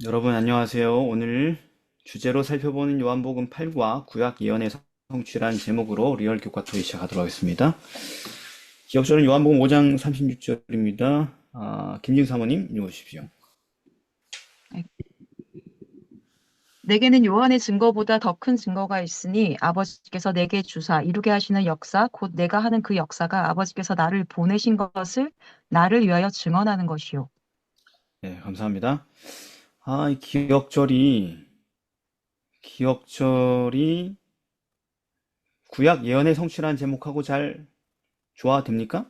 여러분 안녕하세요. 오늘 주제로 살펴보는 요한복음 8과 구약 예언의 성취란 제목으로 리얼 교과 토의 시작하도록 하겠습니다. 기억절은 요한복음 5장 36절입니다. 김진 사모님 읽어주십시오. 내게는 요한의 증거보다 더 큰 증거가 있으니 아버지께서 내게 주사 이루게 하시는 역사, 곧 내가 하는 그 역사가 아버지께서 나를 보내신 것을 나를 위하여 증언하는 것이요. 네, 감사합니다. 이 기억절이 구약 예언의 성취란 제목하고 잘 조화됩니까?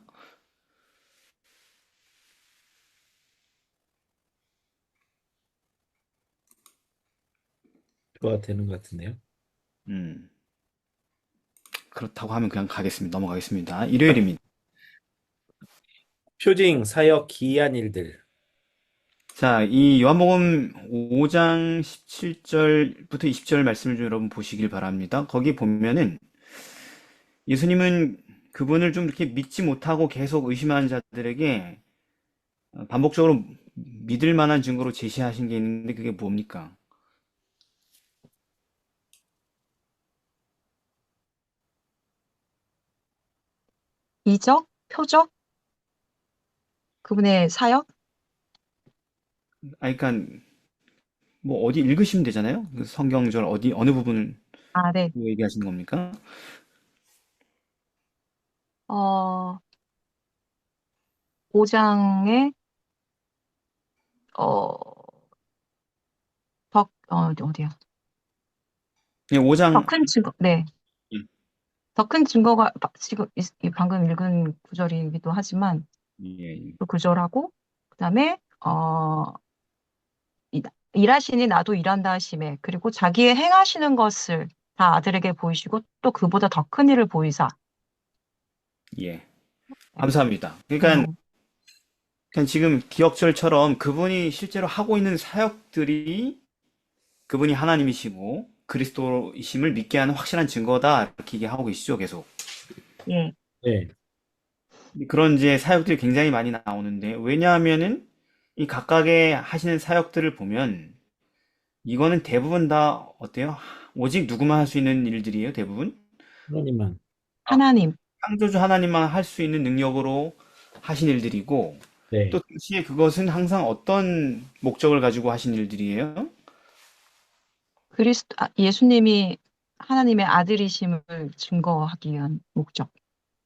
가 되는 것 같은데요. 음, 그렇다고 하면 그냥 넘어가겠습니다. 일요일입니다. 표징, 사역, 기이한 일들. 자, 이 요한복음 5장 17절부터 20절 말씀을 좀 여러분 보시길 바랍니다. 거기 보면은 예수님은 그분을 좀 이렇게 믿지 못하고 계속 의심하는 자들에게 반복적으로 믿을 만한 증거로 제시하신 게 있는데 그게 뭡니까? 이적, 표적, 그분의 사역. 그러니까 뭐 어디 읽으시면 되잖아요. 그 성경절 어느 부분을 네. 얘기하시는 겁니까? 5장의, 어디야? 네, 더 5장 큰 증거, 네. 더 큰 증거가 지금 방금 읽은 구절이기도 하지만 예, 그 구절하고, 그 다음에, 이- 일하시니 나도 일한다 하심에 그리고 자기의 행하시는 것을 다 아들에게 보이시고 또 그보다 더 큰 일을 보이사. 예. 네. 감사합니다. 그러니까 음, 지금 기억절처럼 그분이 실제로 하고 있는 사역들이 그분이 하나님이시고 그리스도이심을 믿게 하는 확실한 증거다. 이렇게 얘기하고 계시죠, 계속. 예. 네. 그런 이제 사역들이 굉장히 많이 나오는데, 왜냐하면은 이 각각의 하시는 사역들을 보면 이거는 대부분 다 어때요? 오직 누구만 할 수 있는 일들이에요, 대부분? 하나님만. 하나님. 창조주 하나님만 할 수 있는 능력으로 하신 일들이고, 또 네. 동시에 그것은 항상 어떤 목적을 가지고 하신 일들이에요? 예수님이 하나님의 아들이심을 증거하기 위한 목적.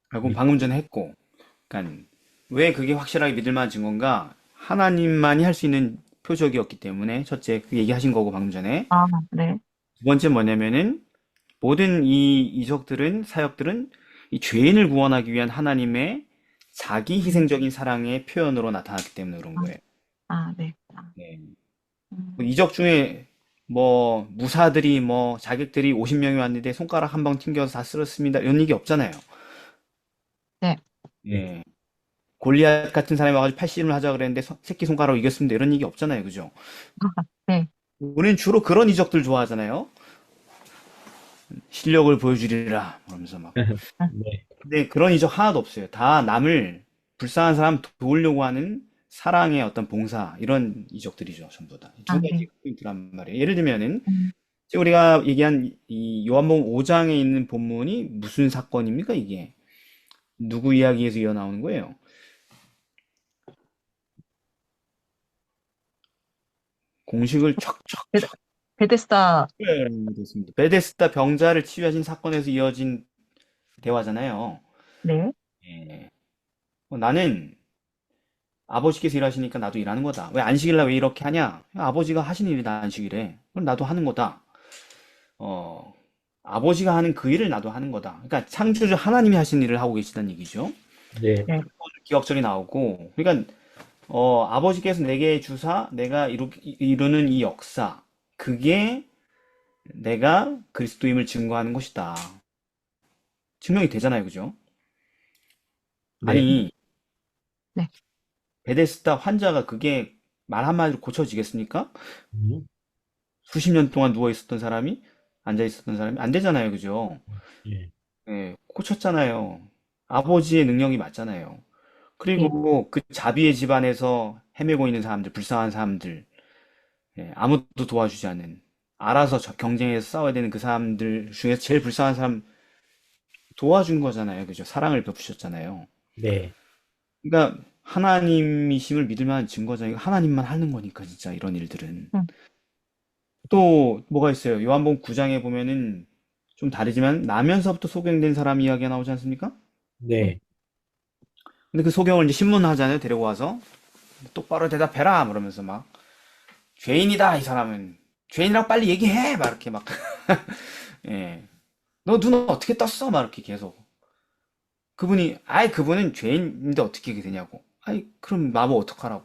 그리고 네. 방금 전에 했고, 그러니까 왜 그게 확실하게 믿을 만한 증거인가? 하나님만이 할 수 있는 표적이었기 때문에 첫째 그 얘기하신 거고 방금 전에 네. 두 번째 뭐냐면은 모든 이 이적들은 사역들은 이 죄인을 구원하기 위한 하나님의 자기 음, 희생적인 사랑의 표현으로 나타났기 때문에 그런 거예요. 네. 네. 그 음, 이적 중에 뭐 무사들이 뭐 자객들이 50명이 왔는데 손가락 한 방 튕겨서 다 쓸었습니다. 이런 얘기 없잖아요. 네. 네. 예. 골리앗 같은 사람이 와가지고 팔씨름을 하자 그랬는데 새끼 손가락으로 이겼습니다. 이런 얘기 없잖아요. 그죠? 네. 우리는 주로 그런 이적들 좋아하잖아요. 실력을 보여주리라. 그러면서 막. 네. 근데 그런 이적 하나도 없어요. 다 남을 불쌍한 사람 도우려고 하는 사랑의 어떤 봉사 이런 이적들이죠. 전부 다. 두 가지 네. 포인트란 말이에요. 예를 들면은 음, 지금 우리가 얘기한 이 요한복음 5장에 있는 본문이 무슨 사건입니까? 이게 누구 이야기에서 이어나오는 거예요? 공식을 베- 촥촥촥 베데스다. 됐습니다. 베데스다 병자를 치유하신 사건에서 이어진 대화잖아요. 네. 예. 나는 아버지께서 일하시니까 나도 일하는 거다. 왜 안식일날 왜 이렇게 하냐? 아버지가 하신 일이다, 안식일에. 그럼 나도 하는 거다. 어, 아버지가 하는 그 일을 나도 하는 거다. 그러니까 창조주 하나님이 하신 일을 하고 계시다는 얘기죠. 네. 네. 기억절이 나오고, 그러니까 아버지께서 내게 주사 내가 이루는 이 역사, 그게 내가 그리스도임을 증거하는 것이다. 증명이 되잖아요, 그죠? 네. 아니, 네. 베데스다 환자가 그게 말 한마디로 고쳐지겠습니까? 음, 수십 년 동안 누워 있었던 사람이 앉아 있었던 사람이 안 되잖아요, 그죠? 예. 예, 고쳤잖아요. 아버지의 능력이 맞잖아요. 예. 그리고 그 자비의 집안에서 헤매고 있는 사람들, 불쌍한 사람들, 예, 아무도 도와주지 않는, 알아서 경쟁해서 싸워야 되는 그 사람들 중에서 제일 불쌍한 사람 도와준 거잖아요. 그죠? 사랑을 베푸셨잖아요. 네, 그러니까 하나님이심을 믿을 만한 증거잖아요. 하나님만 하는 거니까 진짜 이런 일들은. 응. 또 뭐가 있어요? 요한복음 9장에 보면은 좀 다르지만 나면서부터 소경된 사람 이야기가 나오지 않습니까? 네, 근데 그 소경을 이제 신문하잖아요. 데리고 와서 똑바로 대답해라 그러면서 막 죄인이다 이 사람은 죄인이라고 빨리 얘기해 막 이렇게 막 예. 너 눈 어떻게 떴어? 막 이렇게 계속 그분이 아이 그분은 죄인인데 어떻게 이게 되냐고 아이 그럼 나보고 어떡하라고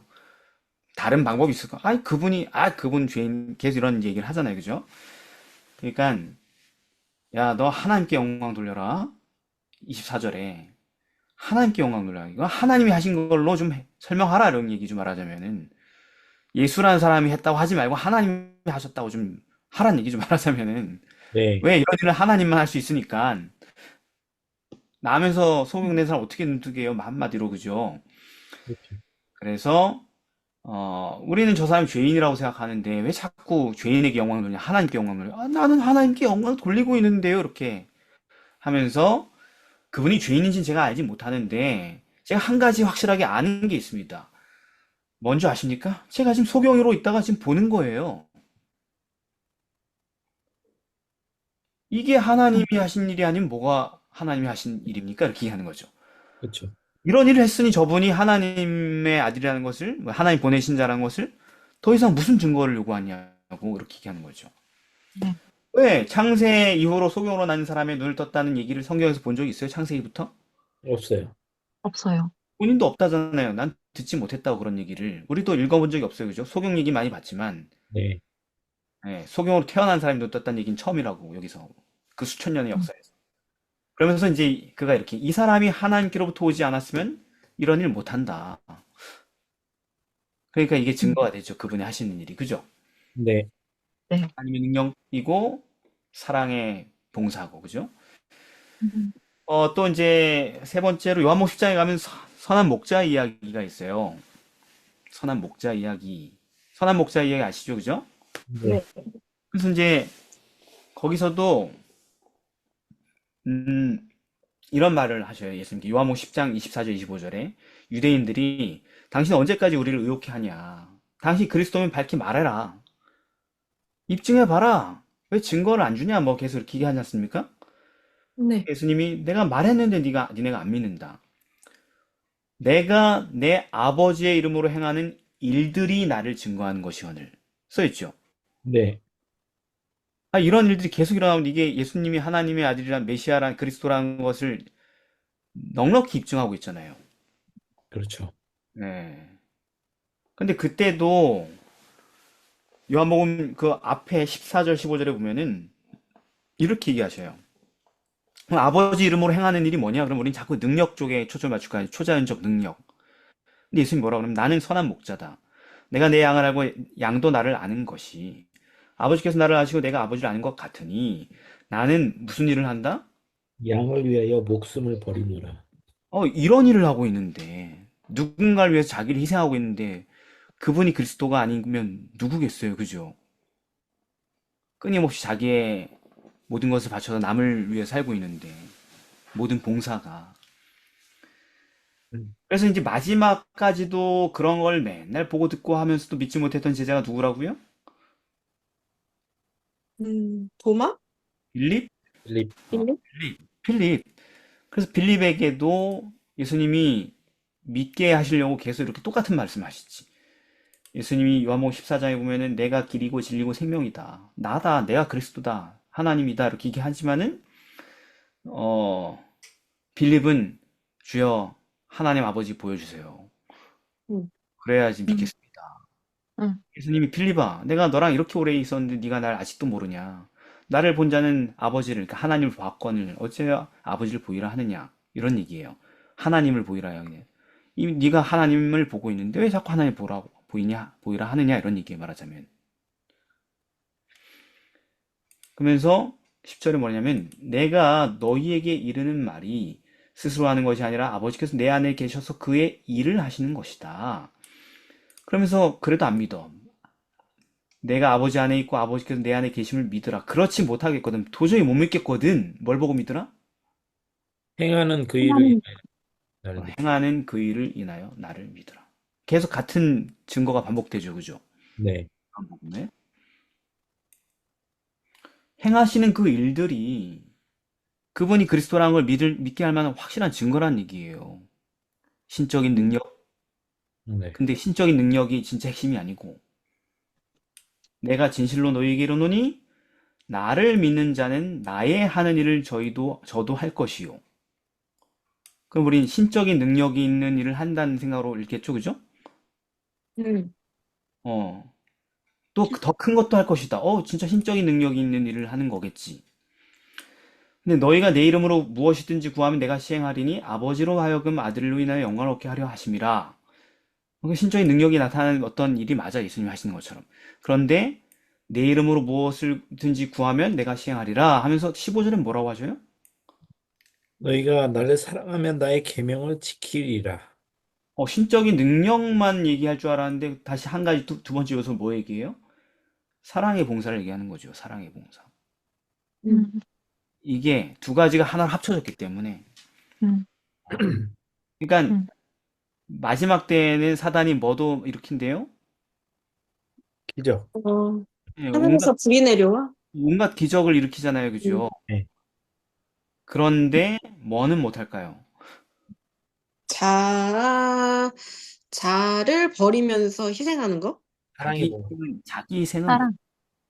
다른 방법이 있을까? 아이 그분이 그분 죄인 계속 이런 얘기를 하잖아요. 그죠? 그러니까 야 너 하나님께 영광 돌려라 24절에 하나님께 영광 돌려라 이거 하나님이 하신 걸로 좀 설명하라 이런 얘기 좀 말하자면은 예수라는 사람이 했다고 하지 말고 하나님이 하셨다고 좀 하라는 얘기 좀 말하자면은 네, 왜 이런 일을 하나님만 할 수 있으니까 나면서 소경된 사람 어떻게 눈뜨게요? 한마디로 그죠? 그렇죠. 그래서 우리는 저 사람이 죄인이라고 생각하는데 왜 자꾸 죄인에게 영광을 돌리냐? 하나님께 영광을 돌려. 나는 하나님께 영광을 돌리고 있는데요. 이렇게 하면서 그분이 죄인인지는 제가 알지 못하는데 제가 한 가지 확실하게 아는 게 있습니다. 뭔지 아십니까? 제가 지금 소경이로 있다가 지금 보는 거예요. 이게 하나님이 하신 일이 아닌 뭐가 하나님이 하신 일입니까? 이렇게 얘기하는 거죠. 그렇죠. 이런 일을 했으니 저분이 하나님의 아들이라는 것을, 뭐 하나님 보내신 자라는 것을 더 이상 무슨 증거를 요구하냐고 이렇게 얘기하는 거죠. 네. 왜 창세 이후로 소경으로 난 사람의 눈을 떴다는 얘기를 성경에서 본 적이 있어요? 창세기부터? 없어요. 없어요. 본인도 없다잖아요. 난 듣지 못했다고 그런 얘기를. 우리도 읽어본 적이 없어요. 그죠? 소경 얘기 많이 봤지만, 네, 예, 소경으로 태어난 사람이 눈 떴다는 얘기는 처음이라고, 여기서. 그 수천 년의 음. 역사에서. 그러면서 이제 그가 이렇게, 이 사람이 하나님께로부터 오지 않았으면 이런 일 못한다. 그러니까 이게 음. 증거가 되죠. 그분이 하시는 일이. 그죠? 네, 네. 하나님의 능력이고, 사랑의 봉사고, 그죠? 음. 또 이제 세 번째로 요한복음 10장에 가면 선한 목자 이야기가 있어요. 선한 목자 이야기. 선한 목자 이야기 아시죠? 그죠? 네, 그래서 이제 거기서도 음, 이런 말을 하셔요. 예수님께 요한복음 10장 24절 25절에 유대인들이 당신 언제까지 우리를 의혹해 하냐? 당신 그리스도면 밝히 말해라. 입증해 봐라. 왜 증거를 안 주냐? 뭐 계속 이렇게 얘기하지 않습니까? 네. 예수님이 내가 말했는데 니네가 안 믿는다. 내가 내 아버지의 이름으로 행하는 일들이 나를 증거하는 것이오늘 써 있죠. 네, 이런 일들이 계속 일어나면 이게 예수님이 하나님의 아들이란 메시아란 그리스도라는 것을 넉넉히 입증하고 있잖아요. 그렇죠. 네. 근데 그때도 요한복음 그 앞에 14절 15절에 보면은 이렇게 얘기하셔요. 그럼 아버지 이름으로 행하는 일이 뭐냐? 그럼 우린 자꾸 능력 쪽에 초점을 맞출 거 아니에요. 초자연적 능력. 근데 예수님이 뭐라 그러면 나는 선한 목자다. 내가 내 양을 알고 양도 나를 아는 것이 아버지께서 나를 아시고 내가 아버지를 아는 것 같으니 나는 무슨 일을 한다? 양을 위하여 목숨을 버리노라. 이런 일을 하고 있는데 누군가를 위해서 자기를 희생하고 있는데 그분이 그리스도가 아니면 누구겠어요, 그죠? 끊임없이 자기의 모든 것을 바쳐서 남을 위해 살고 있는데 모든 봉사가 음, 그래서 이제 마지막까지도 그런 걸 맨날 보고 듣고 하면서도 믿지 못했던 제자가 누구라고요? 도마? 빌립? 필립, 빌립? 필립. 그래서 빌립에게도 예수님이 믿게 하시려고 계속 이렇게 똑같은 말씀 하시지. 예수님이 요한복음 14장에 보면은 내가 길이고 진리고 생명이다. 나다. 내가 그리스도다. 하나님이다. 이렇게 얘기하지만은 어 빌립은 주여 하나님 아버지 보여주세요. 음. 그래야지 음. 믿겠습니다. 음. 예수님이 빌립아, 내가 너랑 이렇게 오래 있었는데 네가 날 아직도 모르냐? 나를 본 자는 아버지를, 그러니까 하나님을 봤거늘 어째 아버지를 보이라 하느냐? 이런 얘기예요. 하나님을 보이라요. 그냥. 네가 하나님을 보고 있는데 왜 자꾸 하나님 보이라 하느냐? 이런 얘기 말하자면. 그러면서 10절에 뭐냐면 내가 너희에게 이르는 말이 스스로 하는 것이 아니라 아버지께서 내 안에 계셔서 그의 일을 하시는 것이다. 그러면서 그래도 안 믿어. 내가 아버지 안에 있고 아버지께서 내 안에 계심을 믿으라. 그렇지 못하겠거든. 도저히 못 믿겠거든. 뭘 보고 믿으라? 행하는 그 일을 하나님, 인하여 나를 믿. 행하는 그 일을 인하여 나를 믿으라. 계속 같은 증거가 반복되죠. 그죠? 네. 반복네. 행하시는 그 일들이 그분이 그리스도라는 걸 믿게 할 만한 확실한 증거란 얘기예요. 신적인 능력. 네. 근데 신적인 능력이 진짜 핵심이 아니고 내가 진실로 너희에게 이르노니 나를 믿는 자는 나의 하는 일을 저도 할 것이요. 그럼 우린 신적인 능력이 있는 일을 한다는 생각으로 읽겠죠, 그죠? 음. 어, 또 더 큰 것도 할 것이다. 진짜 신적인 능력이 있는 일을 하는 거겠지. 근데 너희가 내 이름으로 무엇이든지 구하면 내가 시행하리니 아버지로 하여금 아들로 인하여 영광을 얻게 하려 하심이라. 그 신적인 능력이 나타나는 어떤 일이 맞아, 예수님이 하시는 것처럼. 그런데 내 이름으로 무엇을든지 구하면 내가 시행하리라 하면서 15절엔 뭐라고 하셔요? 너희가 나를 사랑하면 나의 계명을 지키리라. 신적인 능력만 얘기할 줄 알았는데 다시 한 가지 두 번째 요소 뭐 얘기해요? 사랑의 봉사를 얘기하는 거죠. 사랑의 봉사. 음. 이게 두 가지가 하나로 합쳐졌기 때문에. 음, 그러니까 음, 마지막 때에는 사단이 뭐도 일으킨대요? 기적. 예, 하늘에서 불이 내려와? 온갖 기적을 일으키잖아요. 음. 그죠? 네. 그런데 뭐는 못할까요? 자를 버리면서 희생하는 거? 사랑의 봉. 자기 희생은 못. 사랑.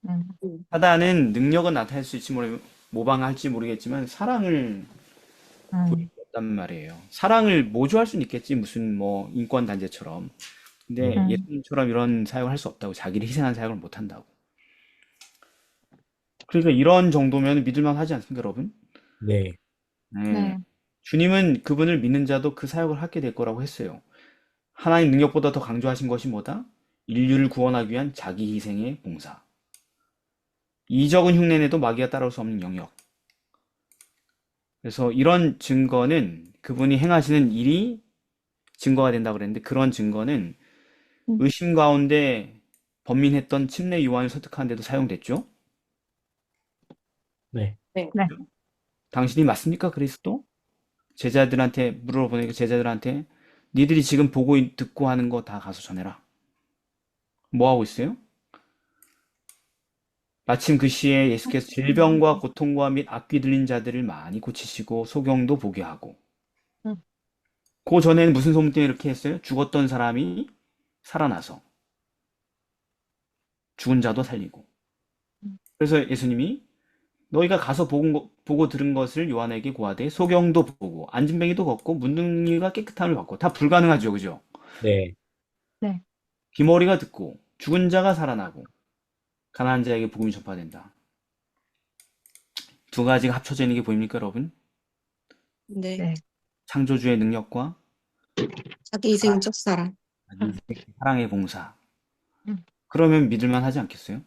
음, 음. 사단은 능력은 나타낼 수 모방할지 모르겠지만 사랑을 보일 음, 수 없단 말이에요. 사랑을 모조할 수는 있겠지. 무슨 뭐 인권 단체처럼. 근데 음, 예수님처럼 이런 사역을 할 수 없다고. 자기를 희생한 사역을 못 한다고. 그러니까 이런 정도면 믿을만 하지 않습니까, 여러분? 네. 네. 네. 주님은 그분을 믿는 자도 그 사역을 하게 될 거라고 했어요. 하나님 능력보다 더 강조하신 것이 뭐다? 인류를 구원하기 위한 자기 희생의 봉사. 이적은 흉내내도 마귀가 따라올 수 없는 영역. 그래서 이런 증거는 그분이 행하시는 일이 증거가 된다고 그랬는데 그런 증거는 음, 의심 가운데 번민했던 침례 요한을 설득하는 데도 사용됐죠. 네. 네. 네. 당신이 맞습니까, 그리스도? 제자들한테 물어보니까 제자들한테 니들이 지금 보고 듣고 하는 거 다 가서 전해라. 뭐 하고 있어요? 마침 그 시에 예수께서 질병과 고통과 및 악귀 들린 자들을 많이 고치시고 소경도 보게 하고 음, 그 전에는 무슨 소문 때문에 이렇게 했어요? 죽었던 사람이 살아나서 죽은 자도 살리고. 음, 그래서 예수님이 너희가 가서 보고 들은 것을 요한에게 고하되 소경도 보고 안진뱅이도 걷고 문둥이가 깨끗함을 받고 다 불가능하죠, 그죠? 네. 네. 비머리가 듣고 죽은 자가 살아나고 가난한 자에게 복음이 전파된다. 두 가지가 합쳐져 있는 게 보입니까, 여러분? 네. 네. 창조주의 능력과 자기 희생적 사랑. 사랑의 봉사. 음, 그러면 믿을만 하지 않겠어요?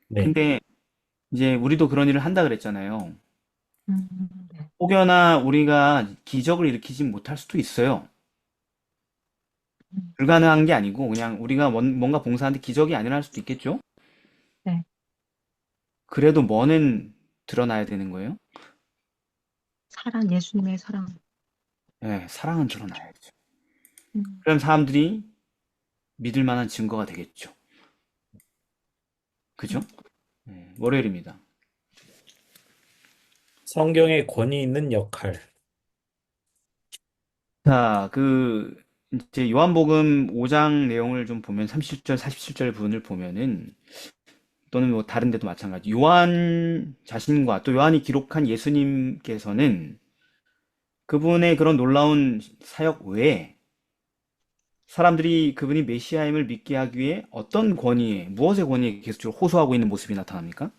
네. 근데 이제 우리도 그런 일을 한다 그랬잖아요. 네. 혹여나 우리가 기적을 일으키지 못할 수도 있어요. 음, 불가능한 게 아니고 그냥 우리가 뭔가 봉사하는데 기적이 안 일어날 수도 있겠죠? 네. 그래도 뭐는 드러나야 되는 거예요? 사랑, 예수님의 사랑. 네, 사랑은 드러나야죠. 음, 그럼 사람들이 믿을 만한 증거가 되겠죠. 그죠? 음, 네, 월요일입니다. 성경에 권위 있는 역할. 자, 이제 요한복음 5장 내용을 좀 보면 37절, 47절 부분을 보면은 또는 뭐 다른 데도 마찬가지. 요한 자신과 또 요한이 기록한 예수님께서는 그분의 그런 놀라운 사역 외에 사람들이 그분이 메시아임을 믿게 하기 위해 어떤 권위에, 무엇의 권위에 계속적으로 호소하고 있는 모습이 나타납니까?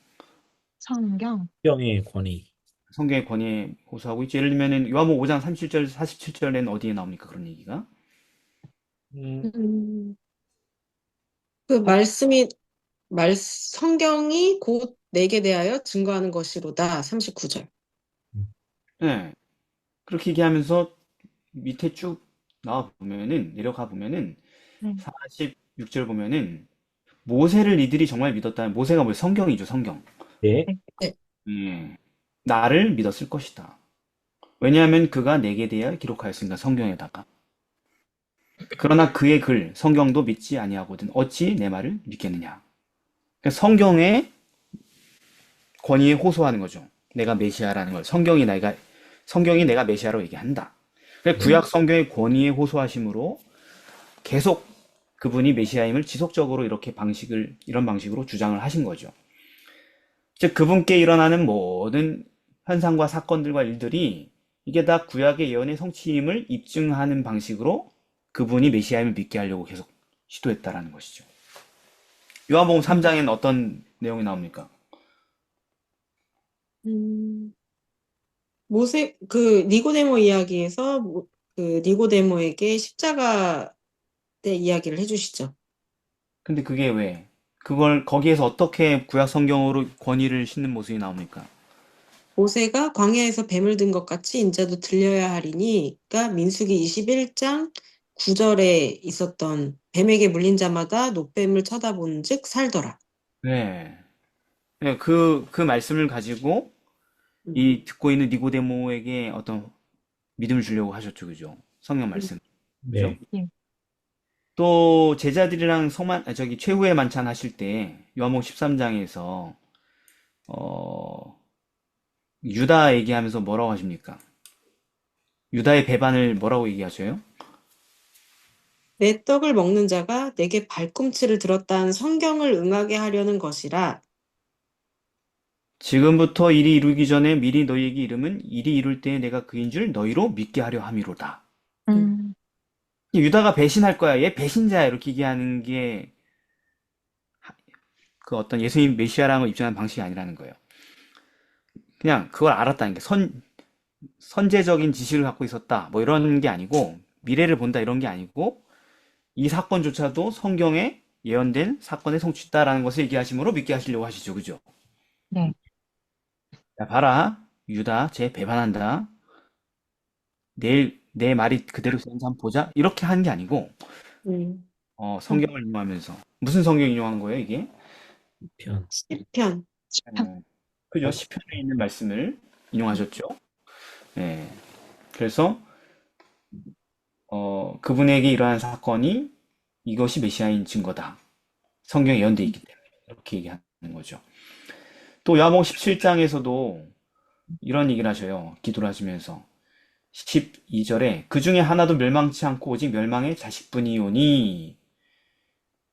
성경. 성경의 권위. 성경의 권위에 호소하고 있죠. 예를 들면은 요한복음 5장 37절, 47절에는 어디에 나옵니까? 그런 얘기가? 음, 음. 그 성경이 곧 내게 대하여 증거하는 것이로다. 39절. 네. 그렇게 얘기하면서 밑에 쭉 나와 보면은, 내려가 보면은 네. 6절 보면은 모세를 이들이 정말 믿었다면 모세가 뭐예요? 성경이죠, 성경. 네. 네. 네. 나를 믿었을 것이다. 왜냐하면 그가 내게 대하여 기록하였으니까 성경에다가. 그러나 그의 글, 성경도 믿지 아니하거든 어찌 내 말을 믿겠느냐. 그러니까 성경의 권위에 호소하는 거죠. 내가 메시아라는 걸. 성경이 내가 메시아로 얘기한다. 그러니까 구약 성경의 권위에 호소하심으로 계속 그분이 메시아임을 지속적으로 이런 방식으로 주장을 하신 거죠. 즉, 그분께 일어나는 모든 현상과 사건들과 일들이 이게 다 구약의 예언의 성취임을 입증하는 방식으로 그분이 메시아임을 믿게 하려고 계속 시도했다라는 것이죠. 요한복음 3장에는 어떤 내용이 나옵니까? 음, 그 니고데모 이야기에서 그 니고데모에게 십자가 때 이야기를 해주시죠. 근데 그게 왜? 그걸 거기에서 어떻게 구약 성경으로 권위를 싣는 모습이 나옵니까? 모세가 광야에서 뱀을 든 것 같이 인자도 들려야 하리니, 그러니까 민수기 21장 9절에 있었던 뱀에게 물린 자마다 노뱀을 쳐다본즉 살더라. 네. 네, 그 말씀을 가지고 음, 이 듣고 있는 니고데모에게 어떤 믿음을 주려고 하셨죠, 그죠? 성경 음, 말씀. 그죠? 네. 예. 또 제자들이랑 최후의 만찬 하실 때 요한복음 13장에서 유다 얘기하면서 뭐라고 하십니까? 유다의 배반을 뭐라고 얘기하셔요? 내 떡을 먹는 자가 내게 발꿈치를 들었다는 성경을 응하게 하려는 것이라. 지금부터 일이 이루기 전에 미리 너희에게 이름은 일이 이룰 때에 내가 그인 줄 너희로 믿게 하려 함이로다. 음, 음, 유다가 배신할 거야. 얘 배신자야. 이렇게 얘기하는 게 그 어떤 예수님 메시아라는 걸 입증하는 방식이 아니라는 거예요. 그냥 그걸 알았다는 게 선제적인 지식을 갖고 있었다. 뭐 이런 게 아니고 미래를 본다 이런 게 아니고 이 사건조차도 성경에 예언된 사건의 성취다라는 것을 얘기하심으로 믿게 하시려고 하시죠. 그죠? 네. 야, 봐라. 유다 쟤 배반한다. 내일 내 말이 그대로 되는지 한번 보자. 이렇게 하는 게 아니고 음, 성경을 인용하면서 무슨 성경 인용하는 거예요, 이게? 편. 시편. 그죠? 어, 시편에 있는 말씀을 인용하셨죠. 예. 그래서 그분에게 일어난 사건이 이것이 메시아인 증거다. 성경에 예언돼 있기 때문에 이렇게 얘기하는 거죠. 또 야복 17장에서도 이런 얘기를 하셔요. 기도를 하시면서 12절에 그 중에 하나도 멸망치 않고 오직 멸망의 자식뿐이오니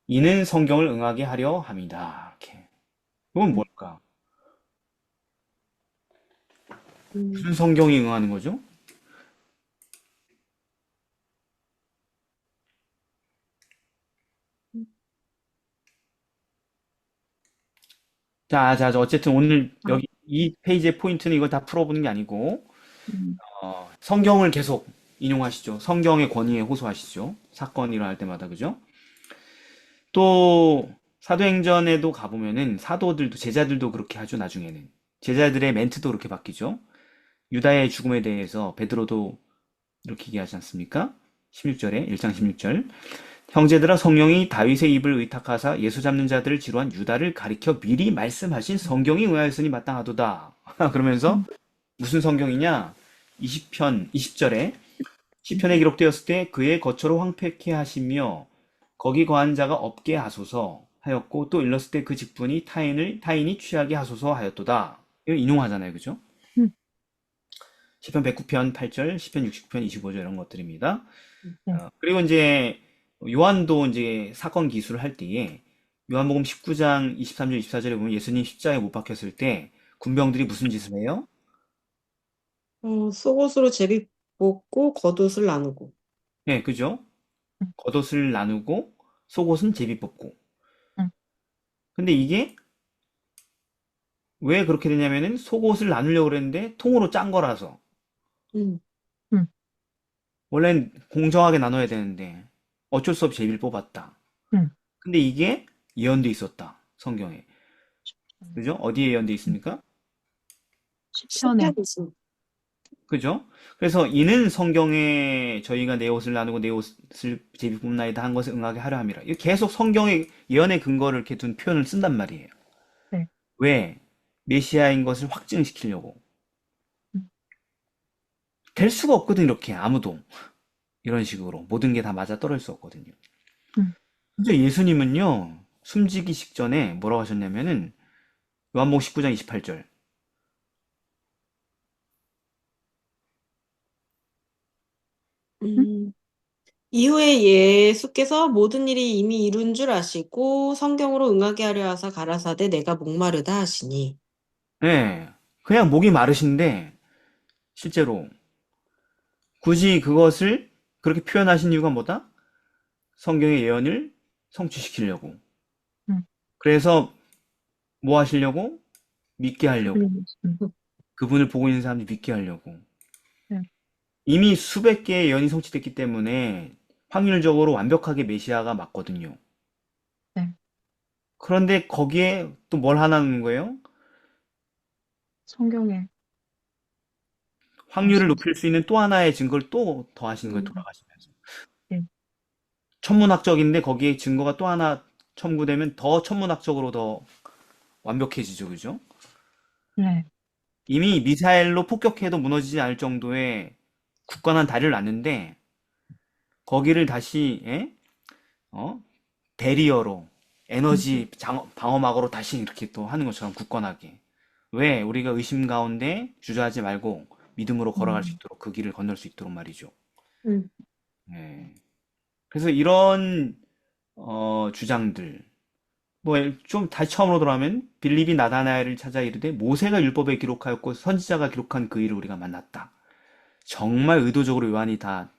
이는 성경을 응하게 하려 함이다. 이렇게. 그건 뭘까? 음, 무슨 성경이 응하는 거죠? 자, 어쨌든 오늘 아, 여기 이 페이지의 포인트는 이걸 다 풀어보는 게 아니고 음, 성경을 계속 인용하시죠. 성경의 권위에 호소하시죠. 사건이 일어날 때마다, 그죠? 또 사도행전에도 가보면은 사도들도 제자들도 그렇게 하죠. 나중에는 제자들의 멘트도 그렇게 바뀌죠. 유다의 죽음에 대해서 베드로도 이렇게 얘기하지 않습니까? 16절에 1장 16절 형제들아 성령이 다윗의 입을 의탁하사 예수 잡는 자들을 지루한 유다를 가리켜 미리 말씀하신 성경이 의하였으니 마땅하도다. 그러면서 음, 무슨 성경이냐? 20편 20절에 시편에 기록되었을 때 그의 거처로 황폐케 하시며 거기 거한 자가 없게 하소서 하였고 또 일렀을 때 그 직분이 타인이 취하게 하소서 하였도다. 이걸 인용하잖아요. 그죠? 음, 시편 109편 8절, 시편 69편 25절 이런 것들입니다. 네. 그리고 이제 요한도 이제 사건 기술을 할 때에 요한복음 19장 23절 24절에 보면 예수님 십자가에 못 박혔을 때 군병들이 무슨 짓을 해요? 속옷으로 제비 뽑고 겉옷을 나누고. 네, 그죠? 음, 겉옷을 나누고 속옷은 제비 뽑고. 음, 근데 이게 왜 그렇게 되냐면은 속옷을 나누려고 그랬는데 통으로 짠 거라서. 음, 음, 원래는 공정하게 나눠야 되는데 어쩔 수 없이 제비를 뽑았다. 음. 근데 이게 예언돼 있었다. 성경에. 그죠? 어디에 예언돼 음. 있습니까? 시편에. 시편 있습니다. 그죠? 그래서 이는 성경에 저희가 내 옷을 나누고 내 옷을 제비뽑나이다 한 것을 응하게 하려 함이라. 이게 계속 성경의 예언의 근거를 이렇게 둔 표현을 쓴단 말이에요. 네. 왜? 메시아인 것을 확증시키려고. 음, 될 수가 없거든, 이렇게. 아무도. 이런 식으로. 모든 게 다 맞아 떨어질 수 없거든요. 음, 근데 예수님은요, 숨지기 직전에 뭐라고 하셨냐면은, 요한복음 19장 28절. 음? 이후에 예수께서 모든 일이 이미 이룬 줄 아시고 성경으로 응하게 하려 하사 가라사대 내가 목마르다 하시니. 예. 그냥 목이 마르신데, 실제로. 굳이 그것을 그렇게 표현하신 이유가 뭐다? 성경의 예언을 성취시키려고. 음. 그래서 뭐 하시려고? 믿게 하려고. 음. 그분을 보고 있는 사람들이 믿게 하려고. 네. 이미 수백 개의 예언이 성취됐기 때문에 확률적으로 완벽하게 메시아가 맞거든요. 네. 그런데 거기에 또 뭘 하나 넣는 거예요? 성경에 확률을 말씀. 높일 수 있는 또 하나의 증거를 또 더하시는 거예요, 음, 돌아가시면서. 네. 천문학적인데 거기에 증거가 또 하나 첨구되면 더 천문학적으로 더 완벽해지죠, 그죠? 네. 이미 미사일로 폭격해도 무너지지 않을 정도의 굳건한 다리를 놨는데 거기를 다시 어? 배리어로 음. 에너지 방어막으로 다시 이렇게 또 하는 것처럼 굳건하게. 왜? 우리가 의심 가운데 주저하지 말고 믿음으로 걸어갈 수 음. 있도록 그 길을 건널 수 있도록 말이죠. 음, 예. 그래서 이런 주장들 뭐 좀 다시 처음으로 돌아가면 빌립이 나다나엘을 찾아 이르되 모세가 율법에 기록하였고 선지자가 기록한 그 일을 우리가 만났다. 정말 의도적으로 요한이 다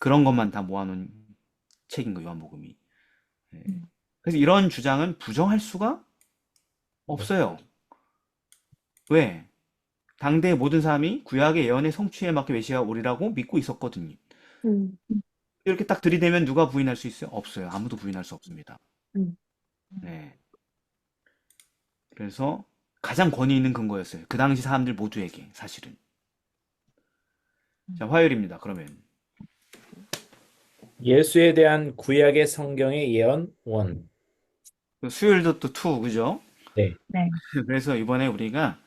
그런 것만 다 모아놓은 책인 거예요, 요한복음이. 예. 음. 그래서 이런 주장은 부정할 수가 없어요. 왜? 당대의 모든 사람이 구약의 예언의 성취에 맞게 메시아가 오리라고 믿고 있었거든요. 음, 이렇게 딱 들이대면 누가 부인할 수 있어요? 없어요. 아무도 부인할 수 없습니다. 음. 네. 그래서 가장 권위 있는 근거였어요. 그 당시 사람들 모두에게 사실은. 자, 화요일입니다. 그러면 예수에 대한 구약의 성경의 예언 1. 수요일도 또 투, 그죠? 네. 네. 그래서 이번에 우리가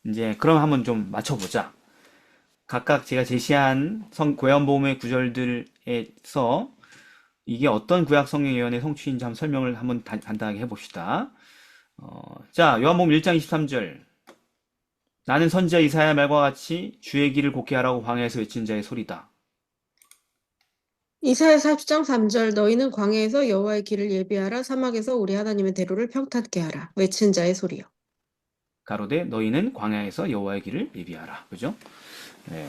이제 그럼 한번 좀 맞춰보자. 각각 제가 제시한 고연보험의 구절들에서 이게 어떤 구약 성경 예언의 성취인지 한번 설명을 한번 간단하게 해봅시다. 자, 요한복음 1장 23절. 나는 선지자 이사야의 말과 같이 주의 길을 곱게 하라고 광야에서 외친 자의 소리다. 이사야 40장 3절 너희는 광야에서 여호와의 길을 예비하라 사막에서 우리 하나님의 대로를 평탄케 하라 외친 자의 소리요. 가로되 너희는 광야에서 여호와의 길을 예비하라. 그죠? 네.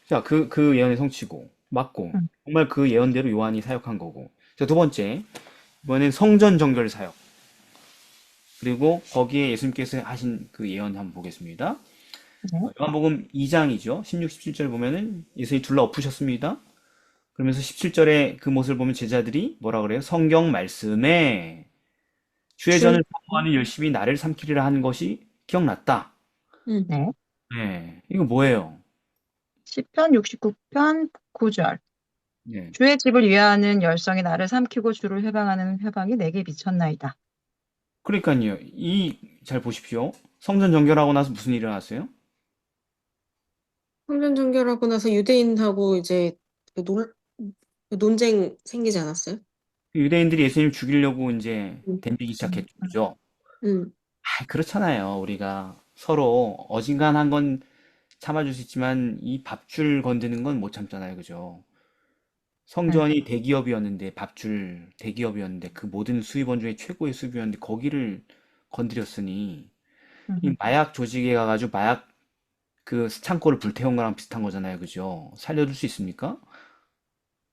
자, 그 예언의 성취고 맞고 음. 정말 그 예언대로 요한이 사역한 거고. 자, 두 번째. 이번엔 성전 정결 사역. 그리고 거기에 예수님께서 하신 그 예언 한번 보겠습니다. 네. 요한복음 2장이죠. 16, 17절 보면은 예수님이 둘러 엎으셨습니다. 그러면서 17절에 그 모습을 보면 제자들이 뭐라 그래요? 성경 말씀에 주의 주, 전을 사모하는 열심히 나를 삼키리라 하는 것이 기억났다. 음, 네. 네. 이거 뭐예요? 시편 69편 9절. 네. 주의 집을 위하는 열성이 나를 삼키고 주를 회방하는 회방이 내게 미쳤나이다. 그러니까요. 잘 보십시오. 성전 정결하고 나서 무슨 일이 일어났어요? 성전 정결하고 나서 유대인하고 이제 그 논쟁 생기지 않았어요? 유대인들이 예수님을 죽이려고 이제 음, 덤비기 음. 시작했죠. 그죠? 음, 그렇잖아요. 우리가 서로 어진간한 건 참아줄 수 있지만 이 밥줄 건드는 건 못 참잖아요. 그죠? 네. 성전이 대기업이었는데 밥줄 대기업이었는데 그 모든 수입원 중에 최고의 수입이었는데 거기를 건드렸으니 이 음. 마약 조직에 가가지고 마약 그 창고를 불태운 거랑 비슷한 거잖아요. 그죠? 살려둘 수 있습니까?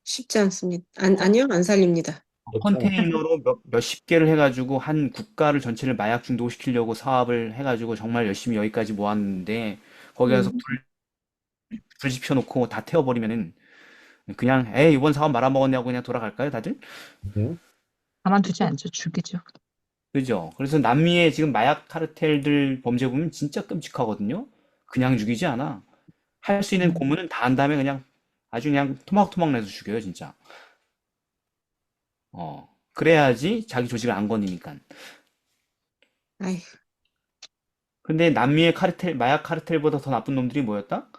쉽지 않습니다. 아니요, 안 살립니다. 그렇죠. 컨테이너로 몇십 개를 해가지고 한 국가를 전체를 마약 중독시키려고 사업을 해가지고 정말 열심히 여기까지 모았는데 거기 가서 음, 불 지펴놓고 다 태워버리면은 그냥 에이 이번 사업 말아먹었냐고 그냥 돌아갈까요 다들? 음. 가만두지 않죠. 죽이죠. 그죠? 그래서 남미의 지금 마약 카르텔들 범죄 보면 진짜 끔찍하거든요. 그냥 죽이지 않아. 할 수 있는 고문은 다 한 다음에 그냥 아주 그냥 토막토막 내서 죽여요, 진짜. 그래야지 자기 조직을 안 건드니까. 아휴, 근데 남미의 카르텔, 마약 카르텔보다 더 나쁜 놈들이 뭐였다?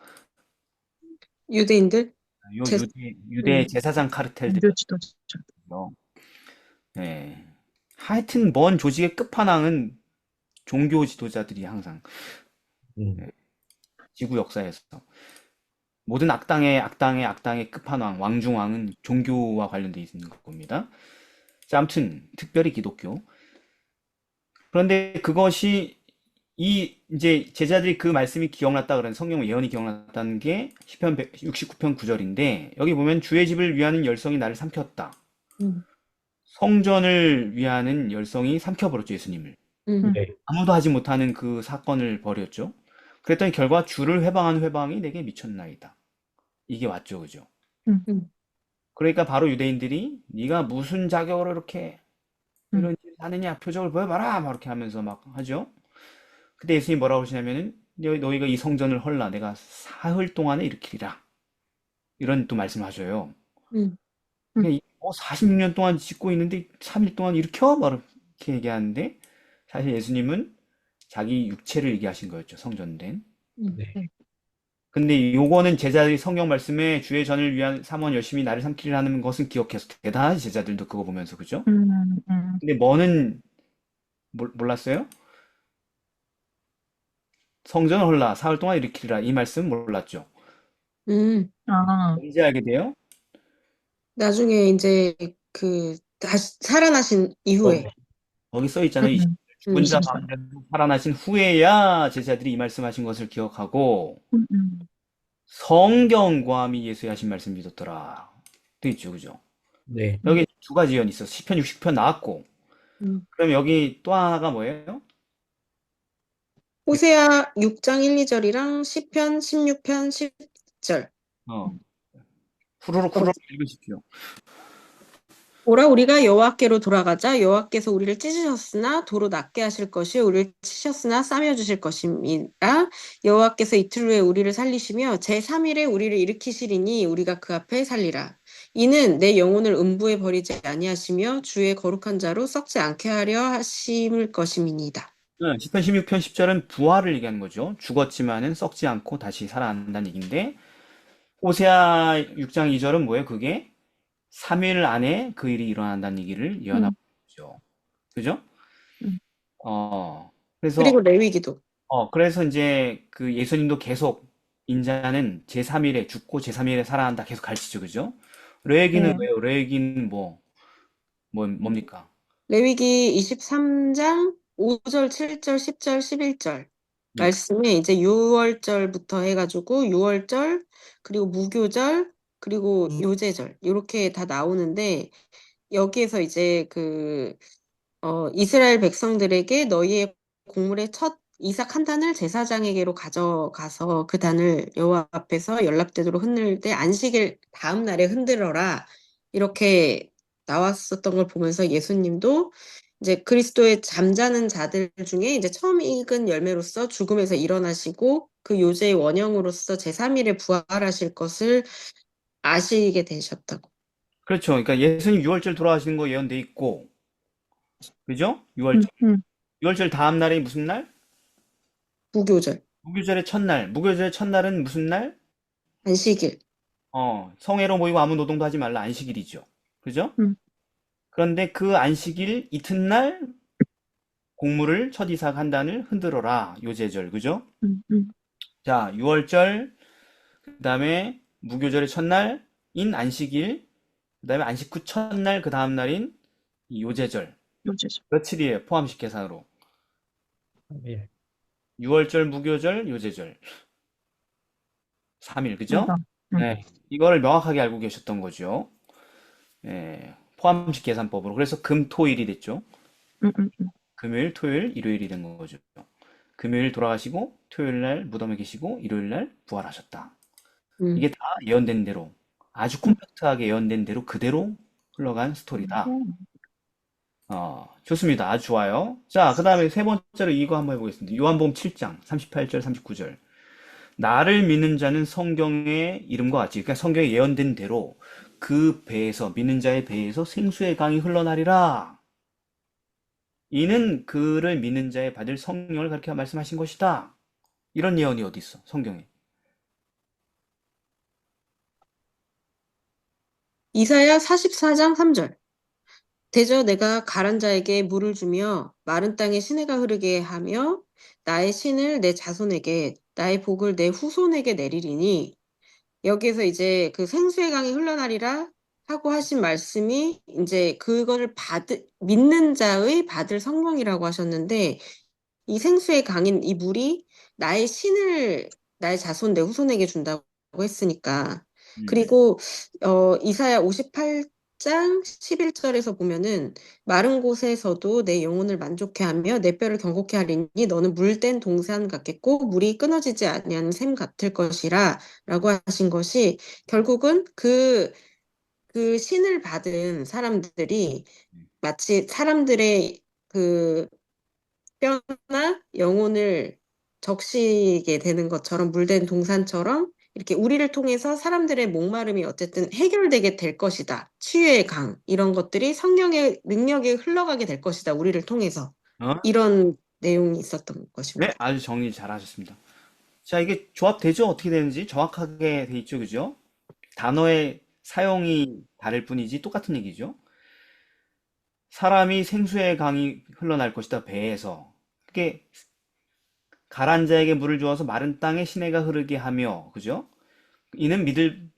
유대인들? 요 제, 유대 제사장 종교 카르텔들이었죠. 지도자. 예. 하여튼 먼 조직의 끝판왕은 종교 지도자들이 항상 예, 지구 역사에서 모든 악당의 끝판왕, 왕중왕은 종교와 관련돼 있는 겁니다. 자, 아무튼 특별히 기독교. 그런데 그것이 이제 제자들이 그 말씀이 기억났다 그런 성경 예언이 기억났다는 게 시편 69편 9절인데 여기 보면 주의 집을 위하는 열성이 나를 삼켰다. 음, 성전을 위하는 열성이 삼켜버렸죠, 예수님을. 음, 네. 아무도 하지 못하는 그 사건을 벌였죠. 그랬더니 결과 주를 회방한 회방이 내게 미쳤나이다. 이게 왔죠, 그죠? 음, 음, 그러니까 바로 유대인들이 네가 무슨 자격으로 이렇게 음, 이런 짓을 하느냐, 표적을 보여봐라, 막 이렇게 하면서 막 하죠. 근데 예수님이 뭐라고 하시냐면은 너희가 이 성전을 헐라 내가 사흘 동안에 일으키리라. 이런 또 말씀하셔요. 음, 음, 46년 동안 짓고 있는데 3일 동안 일으켜? 막 이렇게 얘기하는데 사실 예수님은 자기 육체를 얘기하신 거였죠. 성전된. 네. 네. 근데 요거는 제자들이 성경 말씀에 주의 전을 위한 삼원 열심히 나를 삼키리라는 것은 기억해서 대단하지 제자들도 그거 보면서 그죠? 음, 음. 근데 뭐는 몰랐어요? 성전을 헐라 사흘 동안 일으키리라 이 말씀 몰랐죠. 아, 이제 알게 돼요? 나중에 이제 다시 살아나신 어, 이후에, 거기 써 있잖아요. 음, 죽은 자 20절. 가운데서 살아나신 후에야 제자들이 이 말씀하신 것을 기억하고 음, 음, 성경과함이 예수의 하신 말씀 믿었더라. 또 있죠, 그죠? 네. 음. 여기 두 가지 예언이 있어. 시편 60편 나왔고. 음, 그럼 여기 또 하나가 뭐예요? 호세아 6장 1, 2절이랑 시편 16편 10절. 어, 후루룩 후루룩 읽으십시오. 오라 우리가 여호와께로 돌아가자. 여호와께서 우리를 찢으셨으나 도로 낫게 하실 것이 우리를 치셨으나 싸매 주실 것임이라. 여호와께서 이틀 후에 우리를 살리시며 제3일에 우리를 일으키시리니 우리가 그 앞에 살리라. 이는 내 영혼을 음부에 버리지 아니하시며 주의 거룩한 자로 썩지 않게 하려 하심을 것임이니이다. 네, 시편 16편 10절은 부활을 얘기하는 거죠. 죽었지만은 썩지 않고 다시 살아난다는 얘기인데, 호세아 6장 2절은 뭐예요? 그게 3일 안에 그 일이 일어난다는 얘기를 예언하고 있죠. 그죠? 음. 그래서, 그리고 레위기도. 그래서 이제 그 예수님도 계속 인자는 제3일에 죽고 제3일에 살아난다 계속 가르치죠. 그죠? 레위기는 네. 왜요? 레위기는 뭡니까? 레위기 23장 5절, 7절, 10절, 11절 네. 말씀에 이제 6월절부터 해가지고 6월절, 그리고 무교절, 그리고 요제절 이렇게 다 나오는데 여기에서 이제 이스라엘 백성들에게 너희의 곡물의 첫 이삭 한 단을 제사장에게로 가져가서 그 단을 여호와 앞에서 연락되도록 흔들 때 안식일 다음 날에 흔들어라. 이렇게 나왔었던 걸 보면서 예수님도 이제 그리스도의 잠자는 자들 중에 이제 처음 익은 열매로서 죽음에서 일어나시고 그 요제의 원형으로서 제3일에 부활하실 것을 아시게 되셨다고. 그렇죠. 그러니까 예수님 6월절 돌아가시는 거 예언돼 있고, 그죠? 음, 6월절. 음. 6월절 다음 날이 무슨 날? 무교절, 무교절의 첫날. 무교절의 첫날은 무슨 날? 안식일. 성회로 모이고 아무 노동도 하지 말라. 안식일이죠. 그죠? 음. 그런데 그 안식일 이튿날 곡물을 첫 이삭 한 단을 흔들어라. 요제절. 그죠? 음. 자, 6월절, 그 다음에 무교절의 첫날인 안식일, 그 다음에 안식 후 첫날, 그 다음 날인 이 요제절. 요제죠. 며칠이에요? 포함식 계산으로. 예. 6월절, 무교절, 요제절. 3일, 그죠? 맞아. 네. 이거를 명확하게 알고 계셨던 거죠. 예, 포함식 계산법으로. 그래서 금, 토, 일이 됐죠. 음, 음, 음. 금요일, 토요일, 일요일이 된 거죠. 금요일 돌아가시고, 토요일 날 무덤에 계시고, 일요일 날 부활하셨다. 이게 다 예언된 대로, 아주 콤팩트하게 예언된 대로 그대로 흘러간 스토리다. 좋습니다. 아주 좋아요. 자, 그 다음에 세 번째로 이거 한번 해보겠습니다. 요한복음 7장 38절, 39절. 나를 믿는 자는 성경의 이름과 같이, 그러니까 성경에 예언된 대로 그 배에서, 믿는 자의 배에서 생수의 강이 흘러나리라. 이는 그를 믿는 자에 받을 성령을 가리켜 말씀하신 것이다. 이런 예언이 어디 있어, 성경에? 이사야 44장 3절. 대저 내가 가란 자에게 물을 주며 마른 땅에 시내가 흐르게 하며 나의 신을 내 자손에게 나의 복을 내 후손에게 내리리니 여기에서 이제 그 생수의 강이 흘러나리라 하고 하신 말씀이 이제 그거를 믿는 자의 받을 성령이라고 하셨는데 이 생수의 강인 이 물이 나의 신을 나의 자손 내 후손에게 준다고 했으니까 음. 그리고 이사야 58장 11절에서 보면은 마른 곳에서도 내 영혼을 만족해 하며 내 뼈를 경고케 하리니 너는 물된 동산 같겠고 물이 끊어지지 아니하는 샘 같을 것이라 라고 하신 것이 결국은 그 신을 받은 사람들이 마치 사람들의 그 뼈나 영혼을 적시게 되는 것처럼 물된 동산처럼 이렇게 우리를 통해서 사람들의 목마름이 어쨌든 해결되게 될 것이다. 치유의 강 이런 것들이 성령의 능력이 흘러가게 될 것이다. 우리를 통해서 어? 이런 내용이 있었던 네, 것입니다. 아주 정리 잘하셨습니다. 자, 이게 조합되죠? 어떻게 되는지 정확하게 돼 있죠, 그죠? 단어의 사용이 다를 뿐이지 똑같은 얘기죠. 사람이 생수의 강이 흘러날 것이다, 배에서. 그게 가란 자에게 물을 주어서 마른 땅에 시내가 흐르게 하며, 그죠? 이는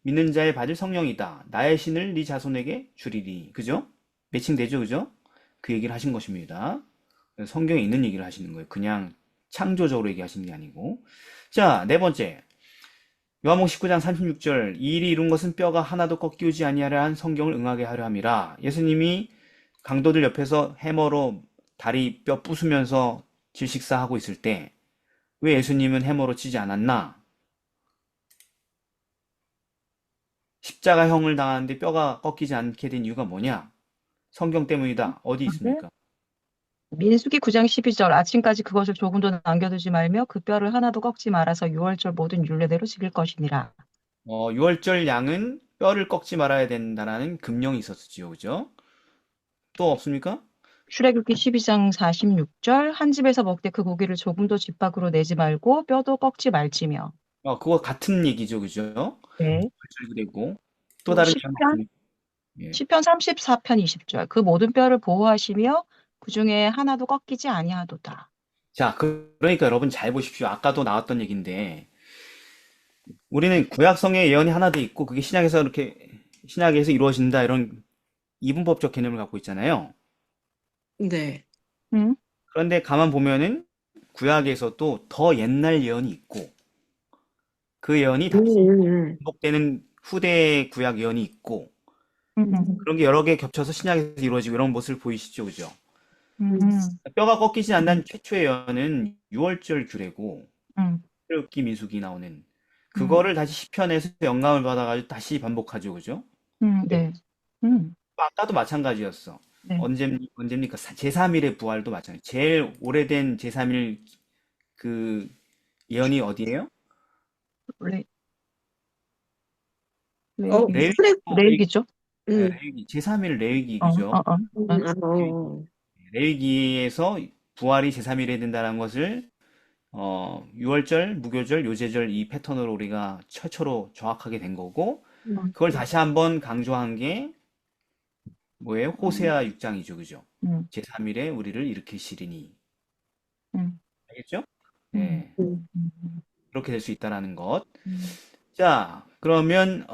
믿는 자의 받을 성령이다. 나의 신을 네 자손에게 주리리. 그죠? 매칭되죠, 그죠? 그 얘기를 하신 것입니다. 성경에 있는 얘기를 하시는 거예요. 그냥 창조적으로 얘기하시는 게 아니고. 자, 네 번째. 요한복음 19장 36절. 이 일이 이룬 것은 뼈가 하나도 꺾이지 아니하려 한 성경을 응하게 하려 함이라. 예수님이 강도들 옆에서 해머로 다리 뼈 부수면서 질식사하고 있을 때 왜 예수님은 해머로 치지 않았나? 십자가형을 당하는데 뼈가 꺾이지 않게 된 이유가 뭐냐? 성경 때문이다. 어디 있습니까? 민수기 9장 12절 아침까지 그것을 조금 더 남겨두지 말며 그 뼈를 하나도 꺾지 말아서 유월절 모든 율례대로 지킬 것이니라. 유월절 양은 뼈를 꺾지 말아야 된다라는 금령이 있었지요. 그죠? 또 없습니까? 출애굽기 12장 46절 한 집에서 먹되 그 고기를 조금도 집 밖으로 내지 말고 뼈도 꺾지 말지며. 그거 같은 얘기죠. 그죠? 네. 유월절도 되고 또 다른 점 시편 없습니까? 예. 시편 34편 20절 그 모든 뼈를 보호하시며 그 중에 하나도 꺾이지 아니하도다. 자, 그러니까 여러분 잘 보십시오. 아까도 나왔던 얘기인데 우리는 구약성에 예언이 하나 돼 있고 그게 신약에서 이루어진다 이런 이분법적 개념을 갖고 있잖아요. 네. 응? 그런데 가만 보면은 구약에서도 더 옛날 예언이 있고 그 예언이 다시 반복되는 후대 구약 예언이 있고 그런 게 여러 개 겹쳐서 신약에서 이루어지고 이런 모습을 보이시죠, 그죠? 뼈가 꺾이지 않는 최초의 예언은 유월절 규례고 출애굽기 민수기 나오는 그거를 다시 시편에서 영감을 받아가지고 다시 반복하죠, 그죠? 네. 아까도 마찬가지였어. 네. 언제입니까? 제3일의 부활도 마찬가지. 제일 오래된 제3일 그 예언이 어디예요? 레, 레위기. 레위기죠? 네, 레위기. 제3일 레위기, 어, 그죠? 어, 어, 어. 레위기에서 부활이 제3일에 된다는 것을 유월절, 무교절, 요제절 이 패턴으로 우리가 최초로 정확하게 된 거고 그걸 다시 한번 강조한 게 뭐예요? 호세아 6장이죠, 그죠? 제3일에 우리를 일으키시리니. 알겠죠? 네. 그렇게 될 수 있다라는 것. 자, 그러면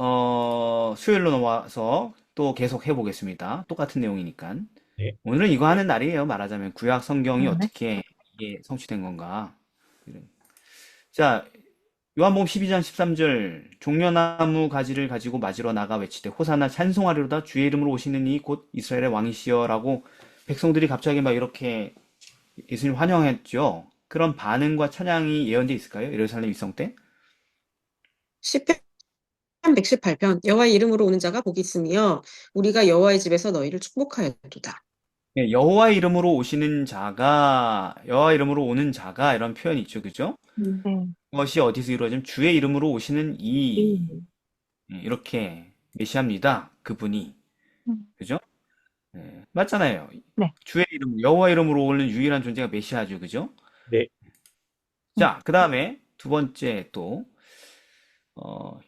수요일로 넘어와서 또 계속 해보겠습니다. 똑같은 내용이니까. 네. 오늘은 이거 하는 날이에요. 말하자면 구약 성경이 네. 어떻게 이게 성취된 건가. 자, 요한복음 12장 13절 종려나무 가지를 가지고 맞으러 나가 외치되 호산나 찬송하리로다 주의 이름으로 오시는 이 곧 이스라엘의 왕이시여라고 백성들이 갑자기 막 이렇게 예수님 환영했죠. 그런 반응과 찬양이 예언돼 있을까요? 예루살렘 입성 때? 시편 118편 여호와의 이름으로 오는 자가 복이 있으며 우리가 여호와의 집에서 너희를 축복하였도다. 네, 여호와의 이름으로 오시는 자가 여호와 이름으로 오는 자가 이런 표현이 있죠. 그죠? 그것이 어디서 이루어지면 주의 이름으로 오시는 이 음. 이렇게 메시아입니다. 그분이. 음. 그죠? 맞잖아요. 네. 주의 이름, 여호와 이름으로 오는 유일한 존재가 메시아죠. 그죠? 네. 음. 자, 그 다음에 두 번째 또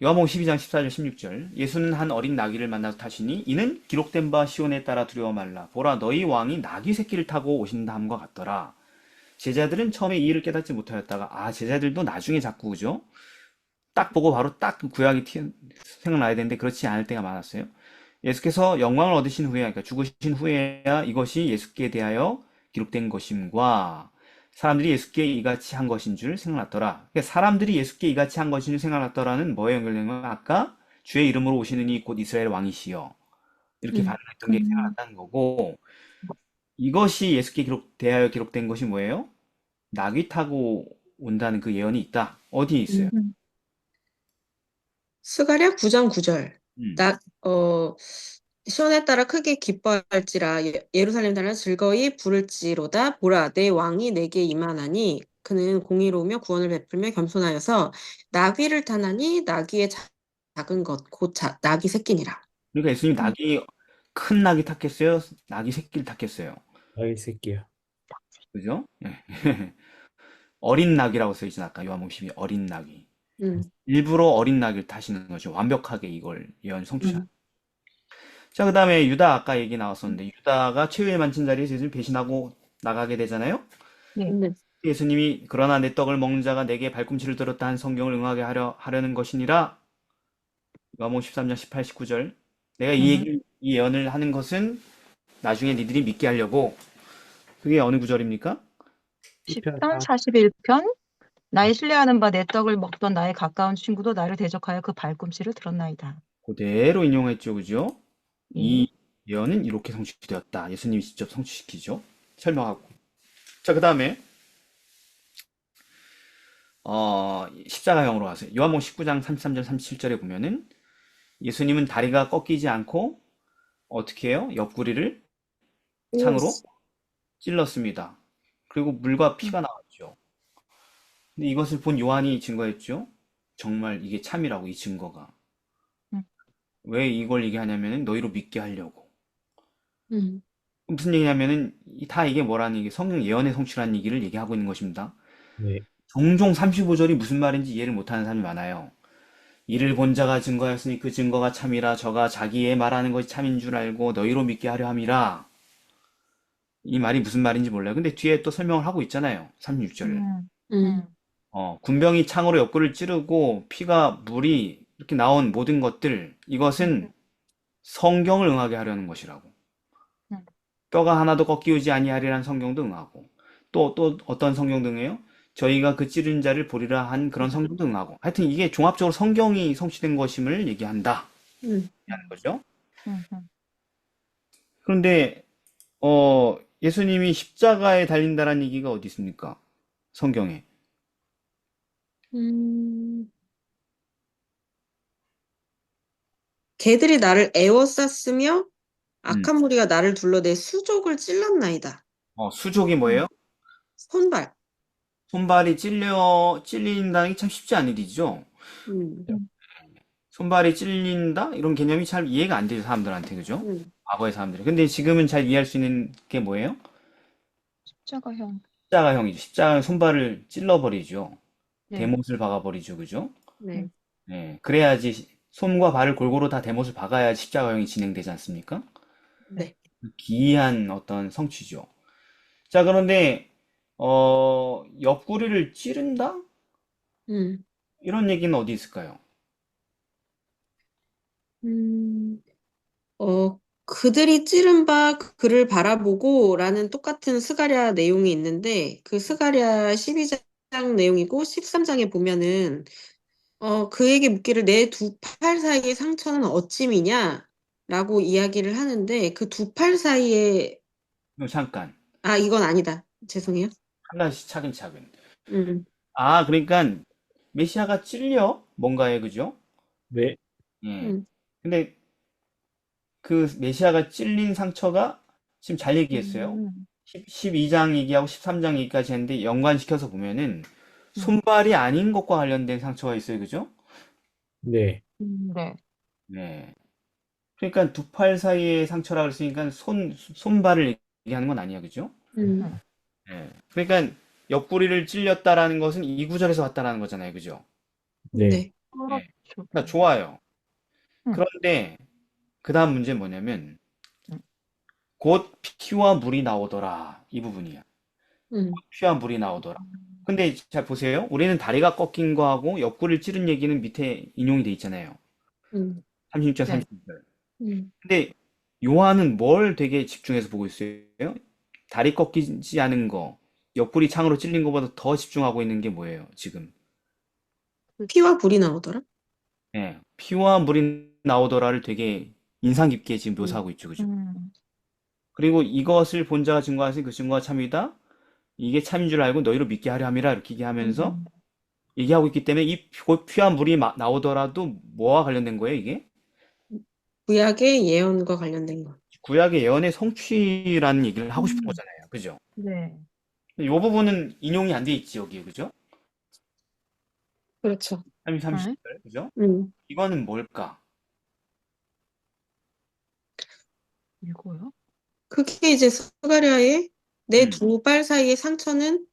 요한복음 12장 14절 16절 예수는 한 어린 나귀를 만나서 타시니 이는 기록된 바 시온에 따라 두려워 말라 보라 너희 왕이 나귀 새끼를 타고 오신다함과 같더라. 제자들은 처음에 이 일을 깨닫지 못하였다가 제자들도 나중에 자꾸 그죠? 딱 보고 바로 딱 그 구약이 생각나야 되는데 그렇지 않을 때가 많았어요. 예수께서 영광을 얻으신 후에, 그러니까 죽으신 후에야 이것이 예수께 대하여 기록된 것임과 사람들이 예수께 이같이 한 것인 줄 생각났더라. 그러니까 사람들이 예수께 이같이 한 것인 줄 생각났더라는 뭐에 연결된 건 아까 주의 이름으로 오시는 이 곧 이스라엘 왕이시여 이렇게 음. 반응했던 게 음. 생각났다는 거고 이것이 예수께 대하여 기록된 것이 뭐예요? 나귀 타고 온다는 그 예언이 있다. 어디에 있어요? 음. 스가랴 9장 9절. 음. 시온에 따라 크게 기뻐할지라 예루살렘 따라 즐거이 부를지로다. 보라 내 왕이 내게 임하나니 그는 공의로우며 구원을 베풀며 겸손하여서 나귀를 타나니 나귀의 작은 것 곧 나귀 새끼니라. 그러니까 예수님 큰 낙이 탔겠어요? 낙이 새끼를 탔겠어요? 아이 새끼야. 그죠? 예. 어린 낙이라고 써있진 아까 요한복음 12 어린 낙이. 음. 일부러 어린 낙을 타시는 거죠. 완벽하게 이걸 예언 성취한. 음. 자, 그 다음에 유다 아까 얘기 나왔었는데 유다가 최후의 만찬 자리에서 예수님 배신하고 나가게 되잖아요. 네. 네. 예수님이 그러나 내 떡을 먹는 자가 내게 발꿈치를 들었다 한 성경을 응하게 하려는 것이니라. 요한복음 13장 18, 19절. 내가 이 예언을 하는 것은 나중에 니들이 믿게 하려고. 그게 어느 구절입니까? 10편 41편 나의 신뢰하는 바 내 떡을 먹던 나의 가까운 친구도 나를 대적하여 그 발꿈치를 들었나이다. 그대로 인용했죠, 그죠? 예. 이 예언은 이렇게 성취되었다. 예수님이 직접 성취시키죠. 설명하고. 자, 그 다음에 십자가형으로 가세요. 요한복음 19장 33절 37절에 보면은 예수님은 다리가 꺾이지 않고 어떻게 해요? 옆구리를 창으로 찔렀습니다. 그리고 물과 피가 나왔죠. 근데 이것을 본 요한이 증거했죠. 정말 이게 참이라고 이 증거가. 음. 왜 이걸 얘기하냐면은 너희로 믿게 하려고. 음. 무슨 얘기냐면은 다 이게 뭐라는 이게 성경 예언의 성취라는 얘기를 얘기하고 있는 것입니다. 네. 종종 35절이 무슨 말인지 이해를 못하는 사람이 많아요. 이를 본 자가 증거하였으니 그 증거가 참이라 저가 자기의 말하는 것이 참인 줄 알고 너희로 믿게 하려 함이라. 이 말이 무슨 말인지 몰라요. 근데 뒤에 또 설명을 하고 있잖아요. 36절에. 음. 군병이 창으로 옆구리를 찌르고 피가 물이 이렇게 나온 모든 것들 이것은 성경을 응하게 하려는 것이라고. 뼈가 하나도 꺾이지 아니하리라는 성경도 응하고 또 어떤 성경도 응해요? 저희가 그 찌른 자를 보리라 한 그런 성경도 응하고 하여튼 이게 종합적으로 성경이 성취된 것임을 얘기한다 하는 거죠. 그런데 예수님이 십자가에 달린다라는 얘기가 어디 있습니까? 성경에. 개들이 나를 애워쌌으며 악한 무리가 나를 둘러 내 수족을 찔렀나이다. 수족이 뭐예요? 손발. 손발이 찔린다는 게 참 쉽지 않은 일이죠. 손발이 찔린다? 이런 개념이 잘 이해가 안 되죠, 사람들한테, 그죠? 과거의 사람들이. 근데 지금은 잘 이해할 수 있는 게 뭐예요? 십자가형. 십자가형이죠. 십자가형 손발을 찔러버리죠. 네. 대못을 박아버리죠, 그죠? 네. 네, 그래야지 손과 발을 골고루 다 대못을 박아야 십자가형이 진행되지 않습니까? 네. 기이한 어떤 성취죠. 자, 그런데 옆구리를 찌른다? 이런 얘기는 어디 있을까요? 그들이 찌른 바 그를 바라보고 라는 똑같은 스가랴 내용이 있는데 그 스가랴 12장 내용이고 13장에 보면은 그에게 묻기를 내 두 팔 사이의 상처는 어찌미냐 라고 이야기를 하는데 그 두 팔 사이에 잠깐. 이건 아니다. 죄송해요. 하나씩 차근차근. 음. 그러니까 메시아가 찔려 뭔가에 그죠? 네. 예. 근데 그 메시아가 찔린 상처가 지금 잘 얘기했어요. 12장 얘기하고 13장 얘기까지 했는데 연관시켜서 보면은 손발이 아닌 것과 관련된 상처가 있어요. 그죠? 네. 네. 네. 그러니까 두 팔 사이의 상처라 그랬으니까 손발을 얘기하는 건 아니야. 그죠? 음, 네. 그러니까 옆구리를 찔렸다라는 것은 이 구절에서 왔다라는 거잖아요. 그죠? 네. 네. 네. 그렇죠. 그러니까 좋아요. 음. 그런데 그 다음 문제는 뭐냐면 음. 곧 피와 물이 나오더라. 이 부분이야. 음, 피와 물이 나오더라. 근데 잘 보세요. 우리는 다리가 꺾인 거하고 옆구리를 찌른 얘기는 밑에 인용이 돼 있잖아요. 음, 36절, 네. 36절. 음. 근데 요한은 뭘 되게 집중해서 보고 있어요? 다리 꺾이지 않은 거, 옆구리 창으로 찔린 것보다 더 집중하고 있는 게 뭐예요, 지금? 피와 불이 나오더라. 예, 피와 물이 나오더라를 되게 인상 깊게 지금 음, 묘사하고 있죠, 그죠? 음. 그리고 이것을 본 자가 증거하신 그 증거가 참이다. 이게 참인 줄 알고 너희로 믿게 하려 함이라 이렇게 얘기하면서 얘기하고 있기 때문에 곧 피와 물이 나오더라도 뭐와 관련된 거예요, 이게? 구약의 예언과 관련된 거. 구약의 예언의 성취라는 얘기를 하고 싶은 음. 거잖아요, 그죠? 네. 이 부분은 인용이 안 돼 있지, 여기에, 그죠? 그렇죠. 30절, 그죠? 음. 이거는 뭘까? 이거요? 그게 이제 스가랴의 내 음, 두 팔 사이의 상처는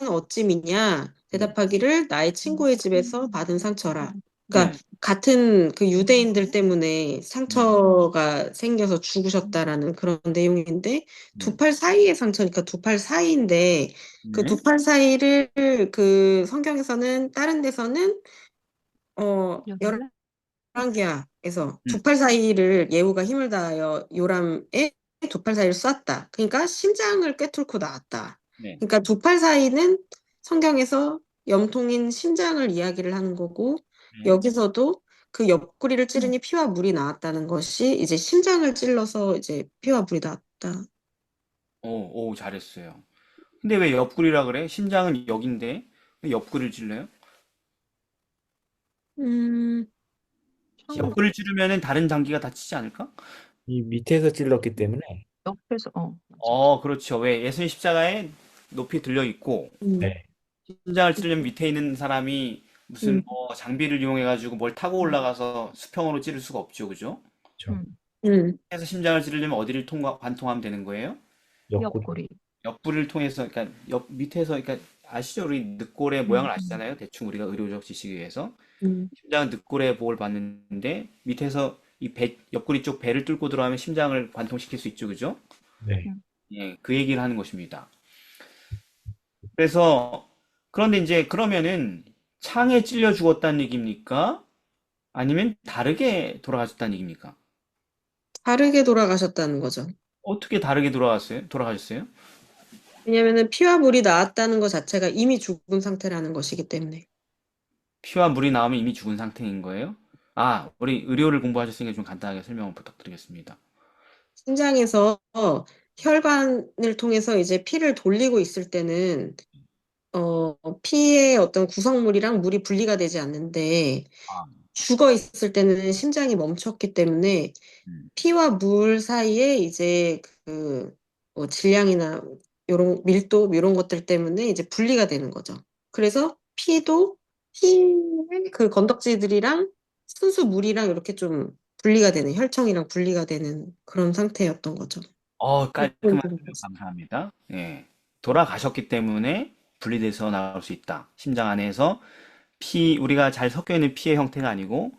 어찌미냐? 음, 대답하기를 나의 친구의 집에서 받은 상처라. 그러니까 네, 같은 그 유대인들 때문에 네, 상처가 생겨서 죽으셨다라는 그런 내용인데 두 네, 팔 사이의 상처니까 두 팔 사이인데 그 네, 두 팔 사이를 그 성경에서는 다른 데서는 여덟? 열왕기하에서 음, 두 팔 사이를 예후가 힘을 다하여 요람의 두 팔 사이를 쐈다. 그러니까 심장을 꿰뚫고 나왔다. 네, 그러니까 두 팔 사이는 성경에서 염통인 심장을 이야기를 하는 거고 네. 여기서도 그 옆구리를 찌르니 피와 물이 나왔다는 것이 이제 심장을 찔러서 이제 피와 물이 나왔다. 오, 잘했어요. 근데 왜 옆구리라 그래? 심장은 여긴데 왜 옆구리를 찔러요? 음, 창 옆구리를 찌르면은 다른 장기가 다치지 않을까? 이 밑에서 찔렀기 때문에 옆에서 맞아. 그렇죠. 왜 예수님 십자가에 높이 들려 있고 음, 네. 심장을 찌르려면 밑에 있는 사람이 무슨 음, 뭐 장비를 이용해가지고 뭘 타고 올라가서 수평으로 찌를 수가 없죠, 그죠? 그렇죠. 음. 그래서 심장을 찌르려면 어디를 관통하면 되는 거예요? 옆구리. 옆구리. 옆구리를 통해서, 그러니까 옆 밑에서, 그러니까 아시죠? 우리 늑골의 모양을 아시잖아요. 대충 우리가 의료적 지식에 의해서 음, 심장은 늑골의 보호를 받는데 밑에서 이 옆구리 쪽 배를 뚫고 들어가면 심장을 관통시킬 수 있죠, 그죠? 네. 음. 예, 그 얘기를 하는 것입니다. 그래서 그런데 이제 그러면은 창에 찔려 죽었다는 얘기입니까? 아니면 다르게 돌아가셨다는 얘기입니까? 다르게 돌아가셨다는 거죠. 어떻게 다르게 돌아가셨어요? 왜냐면은 피와 물이 나왔다는 것 자체가 이미 죽은 상태라는 것이기 때문에. 피와 물이 나오면 이미 죽은 상태인 거예요? 아, 우리 의료를 공부하셨으니까 좀 간단하게 설명을 부탁드리겠습니다. 심장에서 혈관을 통해서 이제 피를 돌리고 있을 때는 피의 어떤 구성물이랑 물이 분리가 되지 않는데 아, 죽어 있을 때는 심장이 멈췄기 때문에 음. 피와 물 사이에 이제 그뭐 질량이나 요런 밀도 이런 것들 때문에 이제 분리가 되는 거죠. 그래서 피의 그 건덕지들이랑 순수 물이랑 이렇게 좀 분리가 되는 혈청이랑 분리가 되는 그런 상태였던 거죠. 깔끔한 설명 감사합니다. 예. 돌아가셨기 때문에 분리돼서 나올 수 있다. 심장 안에서 우리가 잘 섞여 있는 피의 형태가 아니고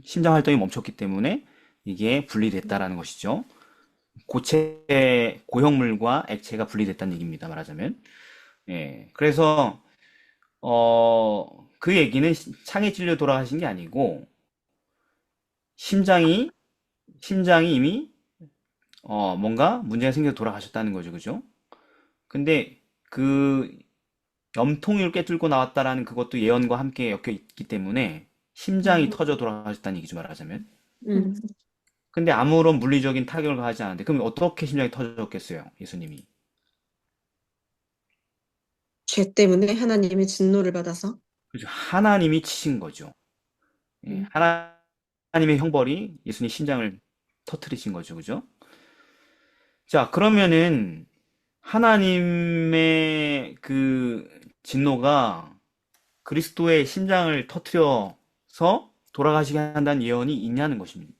심장 활동이 멈췄기 때문에 이게 분리됐다라는 것이죠. 고형물과 액체가 분리됐다는 얘기입니다. 말하자면. 예. 그래서, 그 얘기는 창에 찔려 돌아가신 게 아니고, 심장이, 심장이 이미, 뭔가 문제가 생겨서 돌아가셨다는 거죠. 그죠? 근데 그 염통을 꿰뚫고 나왔다라는 그것도 예언과 함께 엮여 있기 때문에 심장이 터져 돌아가셨다는 얘기죠. 말하자면. 음, 근데 아무런 물리적인 타격을 가하지 않는데, 그럼 어떻게 심장이 터졌겠어요? 예수님이. 죄 때문에 하나님의 진노를 받아서. 그죠? 하나님이 치신 거죠. 예, 음, 하나님의 형벌이 예수님 심장을 터트리신 거죠. 그죠? 자, 그러면은 하나님의 그 진노가 그리스도의 심장을 터트려서 돌아가시게 한다는 예언이 있냐는 것입니다.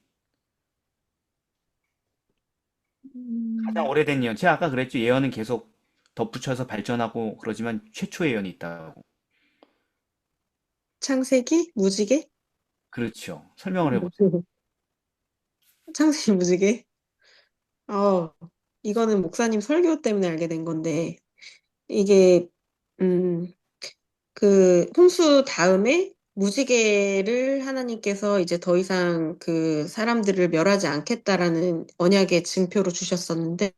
가장 오래된 예언. 제가 아까 그랬죠. 예언은 계속 덧붙여서 발전하고 그러지만 최초의 예언이 있다고. 창세기? 무지개? 그렇죠. 설명을 해보세요. 창세기 무지개? 어, 이거는 목사님 설교 때문에 알게 된 건데, 이게, 음, 그 홍수 다음에 무지개를 하나님께서 이제 더 이상 그 사람들을 멸하지 않겠다라는 언약의 증표로 주셨었는데,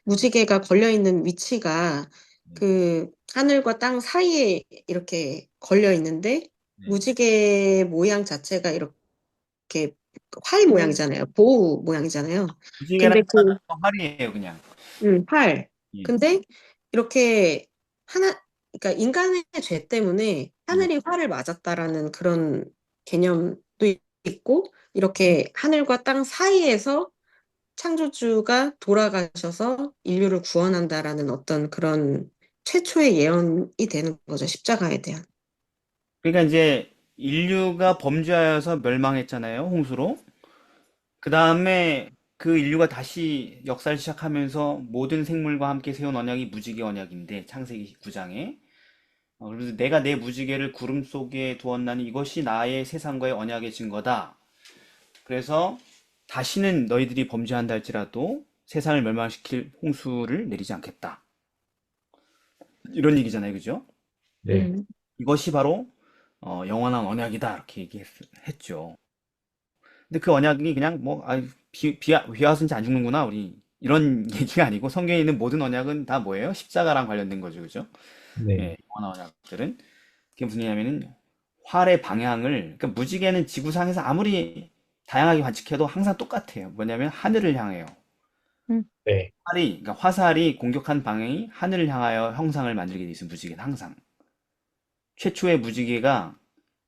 무지개가 걸려 있는 위치가 네. 그 하늘과 땅 사이에 이렇게 걸려 있는데, 네. 무지개 모양 자체가 이렇게 활 모양이잖아요. 보호 모양이잖아요. 무지개랑 근데 그 활이에요, 그냥. 활. 예. 근데 이렇게 그러니까 인간의 죄 때문에 하늘이 활을 맞았다라는 그런 개념도 있고, 이렇게 하늘과 땅 사이에서 창조주가 돌아가셔서 인류를 구원한다라는 어떤 그런 최초의 예언이 되는 거죠, 십자가에 대한. 그러니까 이제 인류가 범죄하여서 멸망했잖아요, 홍수로. 그 다음에 그 인류가 다시 역사를 시작하면서 모든 생물과 함께 세운 언약이 무지개 언약인데, 창세기 9장에. 그래서 내가 내 무지개를 구름 속에 두었나니 이것이 나의 세상과의 언약의 증거다. 그래서 다시는 너희들이 범죄한다 할지라도 세상을 멸망시킬 홍수를 내리지 않겠다. 이런 얘기잖아요, 그죠? 네. 음, 이것이 바로 영원한 언약이다 이렇게 얘기했죠. 근데 그 언약이 그냥 뭐 비 와서인지 안 죽는구나 우리 이런 얘기가 아니고 성경에 있는 모든 언약은 다 뭐예요? 십자가랑 관련된 거죠, 그죠? 네. 예, 영원한 언약들은 그게 무슨 얘기냐면은 활의 방향을 그러니까 무지개는 지구상에서 아무리 다양하게 관측해도 항상 똑같아요. 뭐냐면 하늘을 향해요. 네. 그러니까 화살이 공격한 방향이 하늘을 향하여 형상을 만들게 돼 있어요. 무지개는 항상. 최초의 무지개가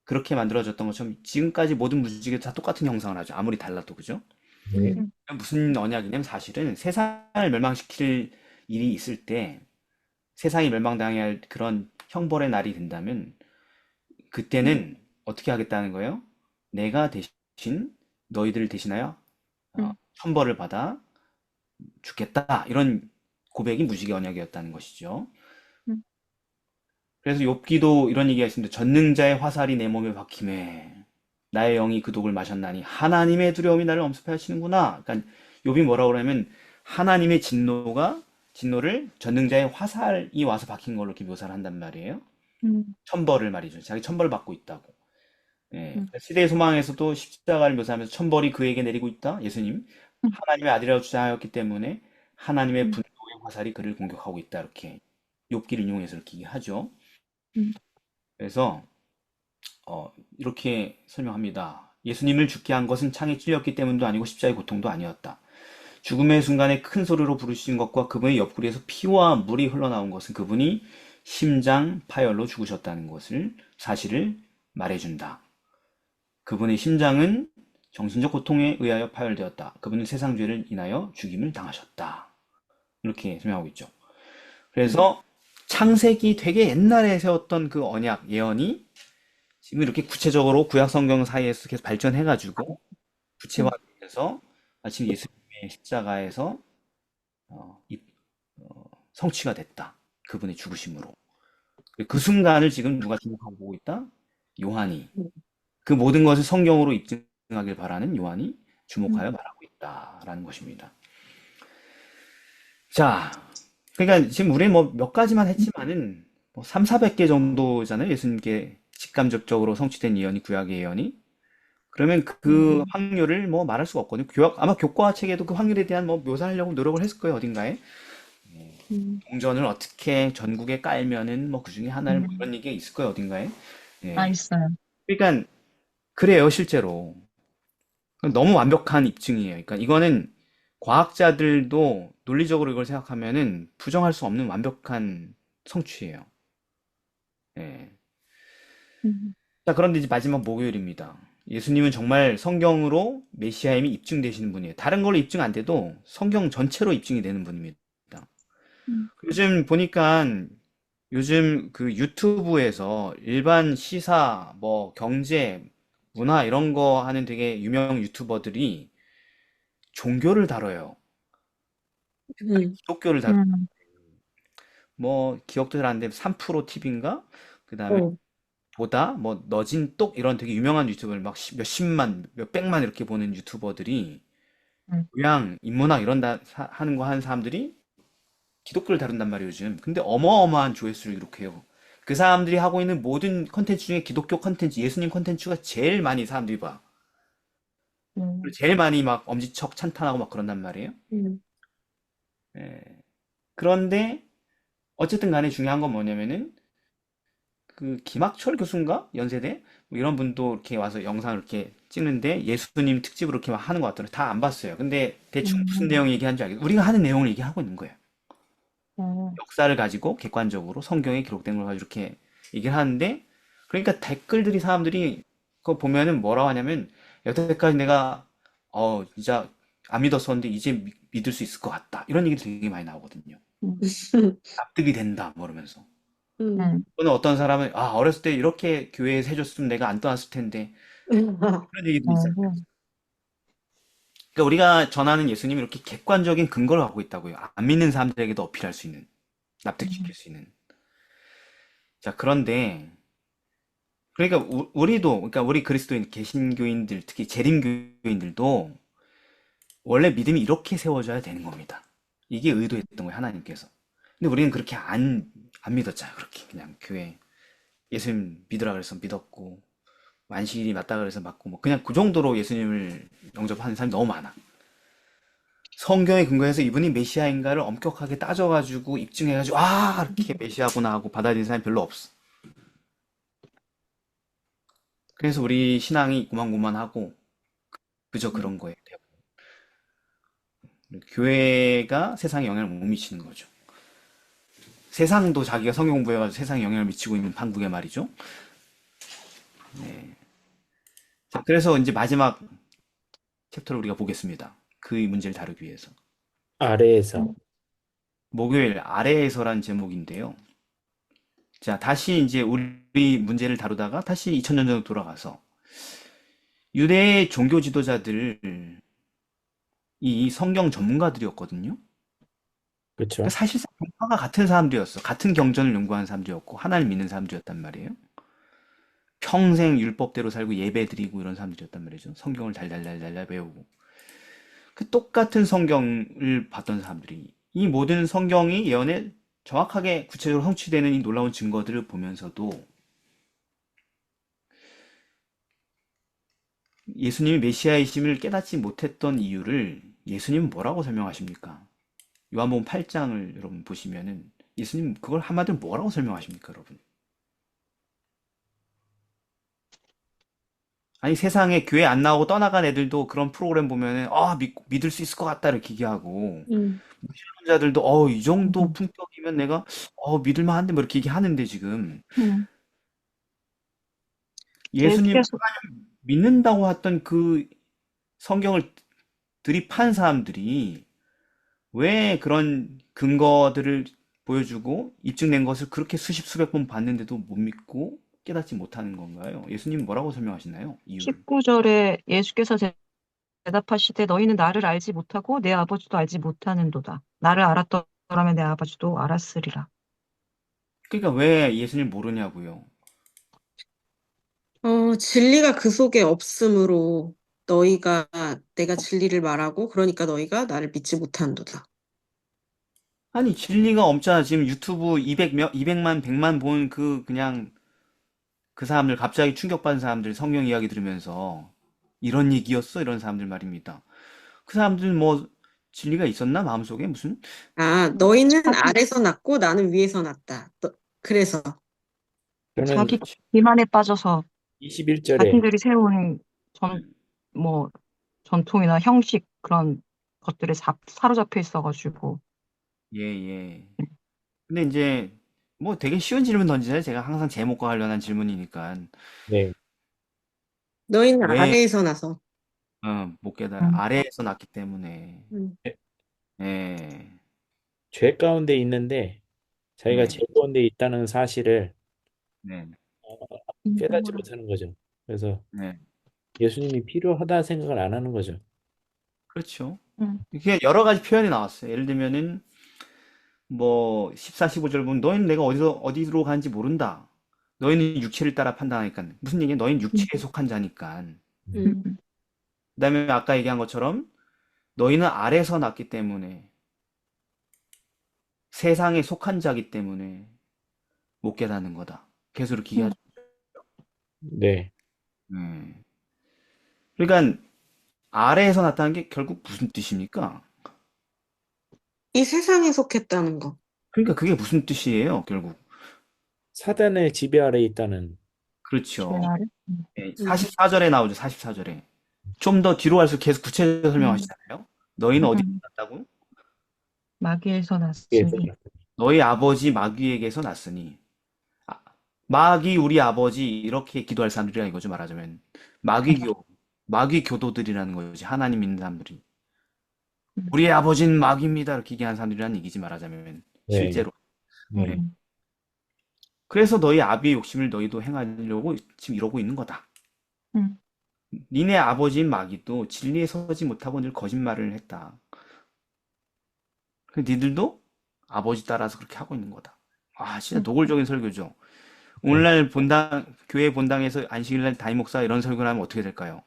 그렇게 만들어졌던 것처럼 지금까지 모든 무지개도 다 똑같은 형상을 하죠. 아무리 달라도 그죠? 네. 무슨 언약이냐면 사실은 세상을 멸망시킬 일이 있을 때 세상이 멸망당해야 할 그런 형벌의 날이 된다면 그때는 어떻게 하겠다는 거예요? 내가 대신 너희들을 대신하여 천벌을 받아 죽겠다. 이런 고백이 무지개 언약이었다는 것이죠. 그래서 욥기도 이런 얘기가 있습니다. 전능자의 화살이 내 몸에 박힘에 나의 영이 그 독을 마셨나니 하나님의 두려움이 나를 엄습하시는구나. 그러니까 욥이 뭐라고 그러냐면 하나님의 진노를 전능자의 화살이 와서 박힌 걸로 이렇게 묘사를 한단 말이에요. 천벌을 말이죠. 자기 천벌을 받고 있다고. 예. 시대의 소망에서도 십자가를 묘사하면서 천벌이 그에게 내리고 있다. 예수님 하나님의 아들이라고 주장하였기 때문에 하나님의 분노의 화살이 그를 공격하고 있다. 이렇게 욥기를 인용해서 이렇게 하죠. 그래서 이렇게 설명합니다. 예수님을 죽게 한 것은 창에 찔렸기 때문도 아니고 십자가의 고통도 아니었다. 죽음의 순간에 큰 소리로 부르신 것과 그분의 옆구리에서 피와 물이 흘러나온 것은 그분이 심장 파열로 죽으셨다는 사실을 말해준다. 그분의 심장은 정신적 고통에 의하여 파열되었다. 그분은 세상 죄를 인하여 죽임을 당하셨다. 이렇게 설명하고 있죠. 그래서 창세기 되게 옛날에 세웠던 그 언약, 예언이 지금 이렇게 구체적으로 구약 성경 사이에서 계속 발전해가지고 구체화돼서 마침 예수님의 십자가에서 성취가 됐다. 그분의 죽으심으로. 그 순간을 지금 누가 주목하고 보고 있다? 요한이. 그 모든 것을 성경으로 입증하길 바라는 요한이 주목하여 말하고 있다라는 것입니다. 자, 그러니까 지금 우리는 뭐 몇 가지만 했지만은 뭐 3, 400개 정도잖아요. 예수님께 직간접적으로 성취된 예언이 구약의 예언이. 그러면 그 확률을 뭐 말할 수가 없거든요. 아마 교과 책에도 그 확률에 대한 뭐 묘사하려고 노력을 했을 거예요. 어딘가에. 동전을 어떻게 전국에 깔면은 뭐 그 중에 하나를 뭐 이런 얘기가 있을 거예요. 어딘가에. 예. 있어요. 그러니까 그래요, 실제로. 너무 완벽한 입증이에요. 그러니까 이거는 과학자들도 논리적으로 이걸 생각하면은 부정할 수 없는 완벽한 성취예요. 예. 자, 그런데 이제 마지막 목요일입니다. 예수님은 정말 성경으로 메시아임이 입증되시는 분이에요. 다른 걸로 입증 안 돼도 성경 전체로 입증이 되는 분입니다. 요즘 보니까 요즘 그 유튜브에서 일반 시사, 뭐 경제, 문화 이런 거 하는 되게 유명 유튜버들이 종교를 다뤄요. 음, 기독교를 다뤄. 음, 뭐 기억도 잘 안 되면 3프로 TV인가? 그다음에 어, 보다 뭐 너진 똑 이런 되게 유명한 유튜버를 막 몇십만, 몇백만 이렇게 보는 유튜버들이 음, 교양, 인문학 이런 하는 거 하는 사람들이 기독교를 다룬단 말이에요, 요즘. 근데 어마어마한 조회수를 기록해요. 그 사람들이 하고 있는 모든 컨텐츠 중에 기독교 컨텐츠, 예수님 컨텐츠가 제일 많이 사람들이 봐. 그리고 음, 제일 많이 막 엄지척 찬탄하고 막 그런단 말이에요. 음, 예. 그런데 어쨌든 간에 중요한 건 뭐냐면은 그 김학철 교수인가? 연세대? 뭐 이런 분도 이렇게 와서 영상을 이렇게 찍는데 예수님 특집으로 이렇게 막 하는 것 같더라고요. 다 안 봤어요. 근데 대충 무슨 음, 내용 얘기하는지 알겠어요. 우리가 하는 내용을 얘기하고 있는 거예요. 음, 역사를 가지고 객관적으로 성경에 기록된 걸 가지고 이렇게 얘기를 하는데 그러니까 댓글들이 사람들이 그거 보면은 뭐라고 하냐면 여태까지 내가 진짜 안 믿었었는데 이제 믿을 수 있을 것 같다. 이런 얘기 되게 많이 나오거든요. 음, 납득이 된다. 뭐 이러면서. 음. 음, 또는 어떤 사람은 어렸을 때 이렇게 교회에서 해줬으면 내가 안 떠났을 텐데 그런 얘기도 있잖아요. 음, 그러니까 우리가 전하는 예수님이 이렇게 객관적인 근거를 갖고 있다고요. 안 믿는 사람들에게도 어필할 수 있는, 납득시킬 음, 수 있는. 자, 그런데 그러니까 우리도 그러니까 우리 그리스도인 개신교인들 특히 재림교인들도 원래 믿음이 이렇게 세워져야 되는 겁니다. 이게 의도했던 거예요, 하나님께서. 근데 우리는 그렇게 안 믿었잖아요. 그렇게 그냥 교회 예수님 믿으라 그래서 믿었고 만실이 맞다 그래서 맞고 뭐 그냥 그 정도로 예수님을 영접하는 사람이 너무 많아. 성경에 근거해서 이분이 메시아인가를 엄격하게 따져가지고 입증해가지고 이렇게 메시아구나 하고 받아들이는 사람이 별로 없어. 그래서 우리 신앙이 고만고만하고 그저 그런 거예요. 교회가 세상에 영향을 못 미치는 거죠. 세상도 자기가 성경 공부해가지고 세상에 영향을 미치고 있는 판국의 말이죠. 자, 그래서 이제 마지막 챕터를 우리가 보겠습니다. 그 문제를 다루기 위해서. 아래에서. 목요일 아래에서란 제목인데요. 자, 다시 이제 우리 문제를 다루다가 다시 2000년 전으로 돌아가서 유대 종교 지도자들 이 성경 전문가들이었거든요. 그러니까 그렇죠. 사실상 종파가 같은 사람들이었어. 같은 경전을 연구하는 사람들이었고 하나님 믿는 사람들이었단 말이에요. 평생 율법대로 살고 예배 드리고 이런 사람들이었단 말이죠. 성경을 달달달달 배우고. 그 똑같은 성경을 봤던 사람들이 이 모든 성경이 예언에 정확하게 구체적으로 성취되는 이 놀라운 증거들을 보면서도 예수님이 메시아이심을 깨닫지 못했던 이유를 예수님은 뭐라고 설명하십니까? 요한복음 8장을 여러분 보시면은 예수님 그걸 한마디로 뭐라고 설명하십니까, 여러분? 아니 세상에 교회 안 나오고 떠나간 애들도 그런 프로그램 보면은 믿을 수 있을 것 같다 이렇게 얘기하고 음, 신자들도 이 정도 음, 품격이면 내가 믿을 만한데 뭐 이렇게 얘기하는데 지금 음. 예수님 예수께서 믿는다고 했던 그 성경을 드립한 사람들이 왜 그런 근거들을 보여주고 입증된 것을 그렇게 수십 수백 번 봤는데도 못 믿고 깨닫지 못하는 건가요? 예수님 뭐라고 설명하시나요? 이유를. 19절에 예수께서 대답하시되 너희는 나를 알지 못하고 내 아버지도 알지 못하는도다. 나를 알았더라면 내 아버지도 알았으리라. 그러니까 왜 예수님 모르냐고요. 진리가 그 속에 없으므로 너희가 내가 진리를 말하고 그러니까 너희가 나를 믿지 못한도다. 아니 진리가 없잖아. 지금 유튜브 200만, 100만 본 그냥 그 사람들 갑자기 충격받은 사람들 성경 이야기 들으면서 이런 얘기였어? 이런 사람들 말입니다. 그 사람들 뭐 진리가 있었나? 마음속에 무슨? 너희는 자기, 아래서 났고 나는 위에서 났다. 그래서 저는 자기 그렇지. 기만에 빠져서 21절에 자신들이 세운 뭐, 전통이나 형식 그런 것들에 사로잡혀 있어가지고. 예, 예. 근데 이제 뭐 되게 쉬운 질문 던지잖아요. 제가 항상 제목과 관련한 질문이니까. 네, 너희는 왜, 아래에서 나서 못 깨달아? 음, 아래에서 났기 때문에. 음, 예. 죄 가운데 있는데 자기가 네, 제일 좋은 데 있다는 사실을 네, 깨닫지 인정을 못하는 거죠. 그래서 네. 예수님이 필요하다 생각을 안 하는 거죠. 그렇죠. 음, 이게 여러 가지 표현이 나왔어요. 예를 들면은 뭐 14, 15절 보면 너희는 내가 어디로 가는지 모른다. 너희는 육체를 따라 판단하니까. 무슨 얘기야? 너희는 음, 육체에 속한 자니까. 음. 음, 그다음에 아까 얘기한 것처럼 너희는 아래서 났기 때문에 세상에 속한 자기 때문에 못 깨닫는 거다. 계속 이렇게 음. 얘기하죠. 네. 네. 그러니까 아래에서 났다는 게 결국 무슨 뜻입니까? 이 세상에 속했다는 거. 그러니까 그게 무슨 뜻이에요, 결국. 사단의 지배 아래 있다는. 그렇죠. 죄아래? 네, 음. 44절에 나오죠, 44절에. 좀 더 뒤로 갈수록 계속 구체적으로 음, 설명하시잖아요. 너희는 어디서 음. 났다고? 마귀에서 예, 났으니. 너희 아버지 마귀에게서 났으니. 아, 마귀 우리 아버지 이렇게 기도할 사람들이라 이거죠, 말하자면. 마귀 교도들이라는 거지, 하나님 믿는 사람들이. 음, 우리의 아버지는 마귀입니다. 이렇게 얘기하는 사람들이라는 얘기지, 말하자면. 네. 실제로. 네. 음, 그래서 너희 아비의 욕심을 너희도 행하려고 지금 이러고 있는 거다. 음, 니네 아버지인 마귀도 진리에 서지 못하고 늘 거짓말을 했다. 그 니들도 아버지 따라서 그렇게 하고 있는 거다. 아, 진짜 음. 노골적인 설교죠. 네. 오늘날 교회 본당에서 안식일날 담임 목사 이런 설교를 하면 어떻게 될까요?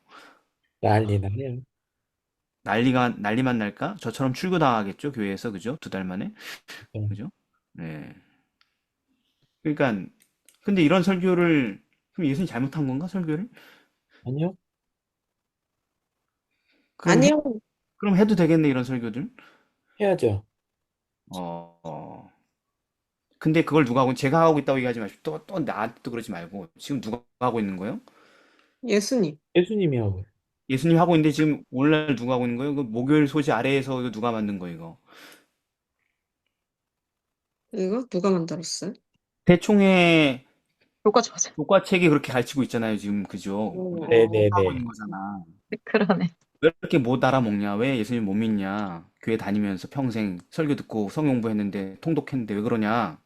난리 나네요. 난리만 날까? 저처럼 출교당하겠죠, 교회에서, 그죠? 2달 만에. 네. 그죠? 네. 그러니까, 근데 이런 설교를, 그럼 예수님 잘못한 건가, 설교를? 아니요. 그럼 해, 아니요. 그럼 해도 되겠네, 이런 설교들? 해야죠. 근데 그걸 누가 하고, 제가 하고 있다고 얘기하지 마시고, 또 나한테 또 그러지 말고, 지금 누가 하고 있는 거예요? 예수님. 예수님이 하고. 예수님 하고 있는데 지금 오늘날 누가 하고 있는 거예요? 그 목요일 소식 아래에서 이거 누가 만든 거 이거? 이거 누가 만들었어요? 대총회 교과 저자. 교과책이 그렇게 가르치고 있잖아요, 지금 그죠? 하고 네네네. 있는 거잖아. 그러네. 왜 이렇게 못 알아먹냐? 왜 예수님 못 믿냐? 교회 다니면서 평생 설교 듣고 성경 공부했는데 통독했는데 왜 그러냐?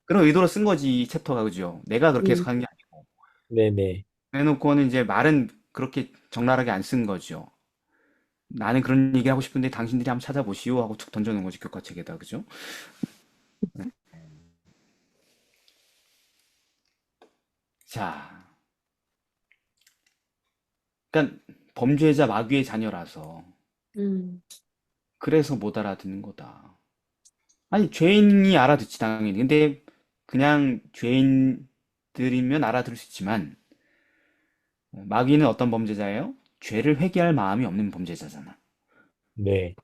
그런 의도로 쓴 거지, 이 챕터가 그죠? 내가 그렇게 음. 해석하는 게 아니고. 네네. 해놓고는 이제 말은 그렇게 적나라하게 안 쓴 거죠. 나는 그런 얘기 하고 싶은데 당신들이 한번 찾아보시오 하고 툭 던져놓은 거지, 교과책에다, 그죠? 자, 그러니까 범죄자 마귀의 자녀라서 음. 그래서 못 알아듣는 거다. 아니, 죄인이 알아듣지 당연히. 근데 그냥 죄인들이면 알아들을 수 있지만 마귀는 어떤 범죄자예요? 죄를 회개할 마음이 없는 범죄자잖아. 네.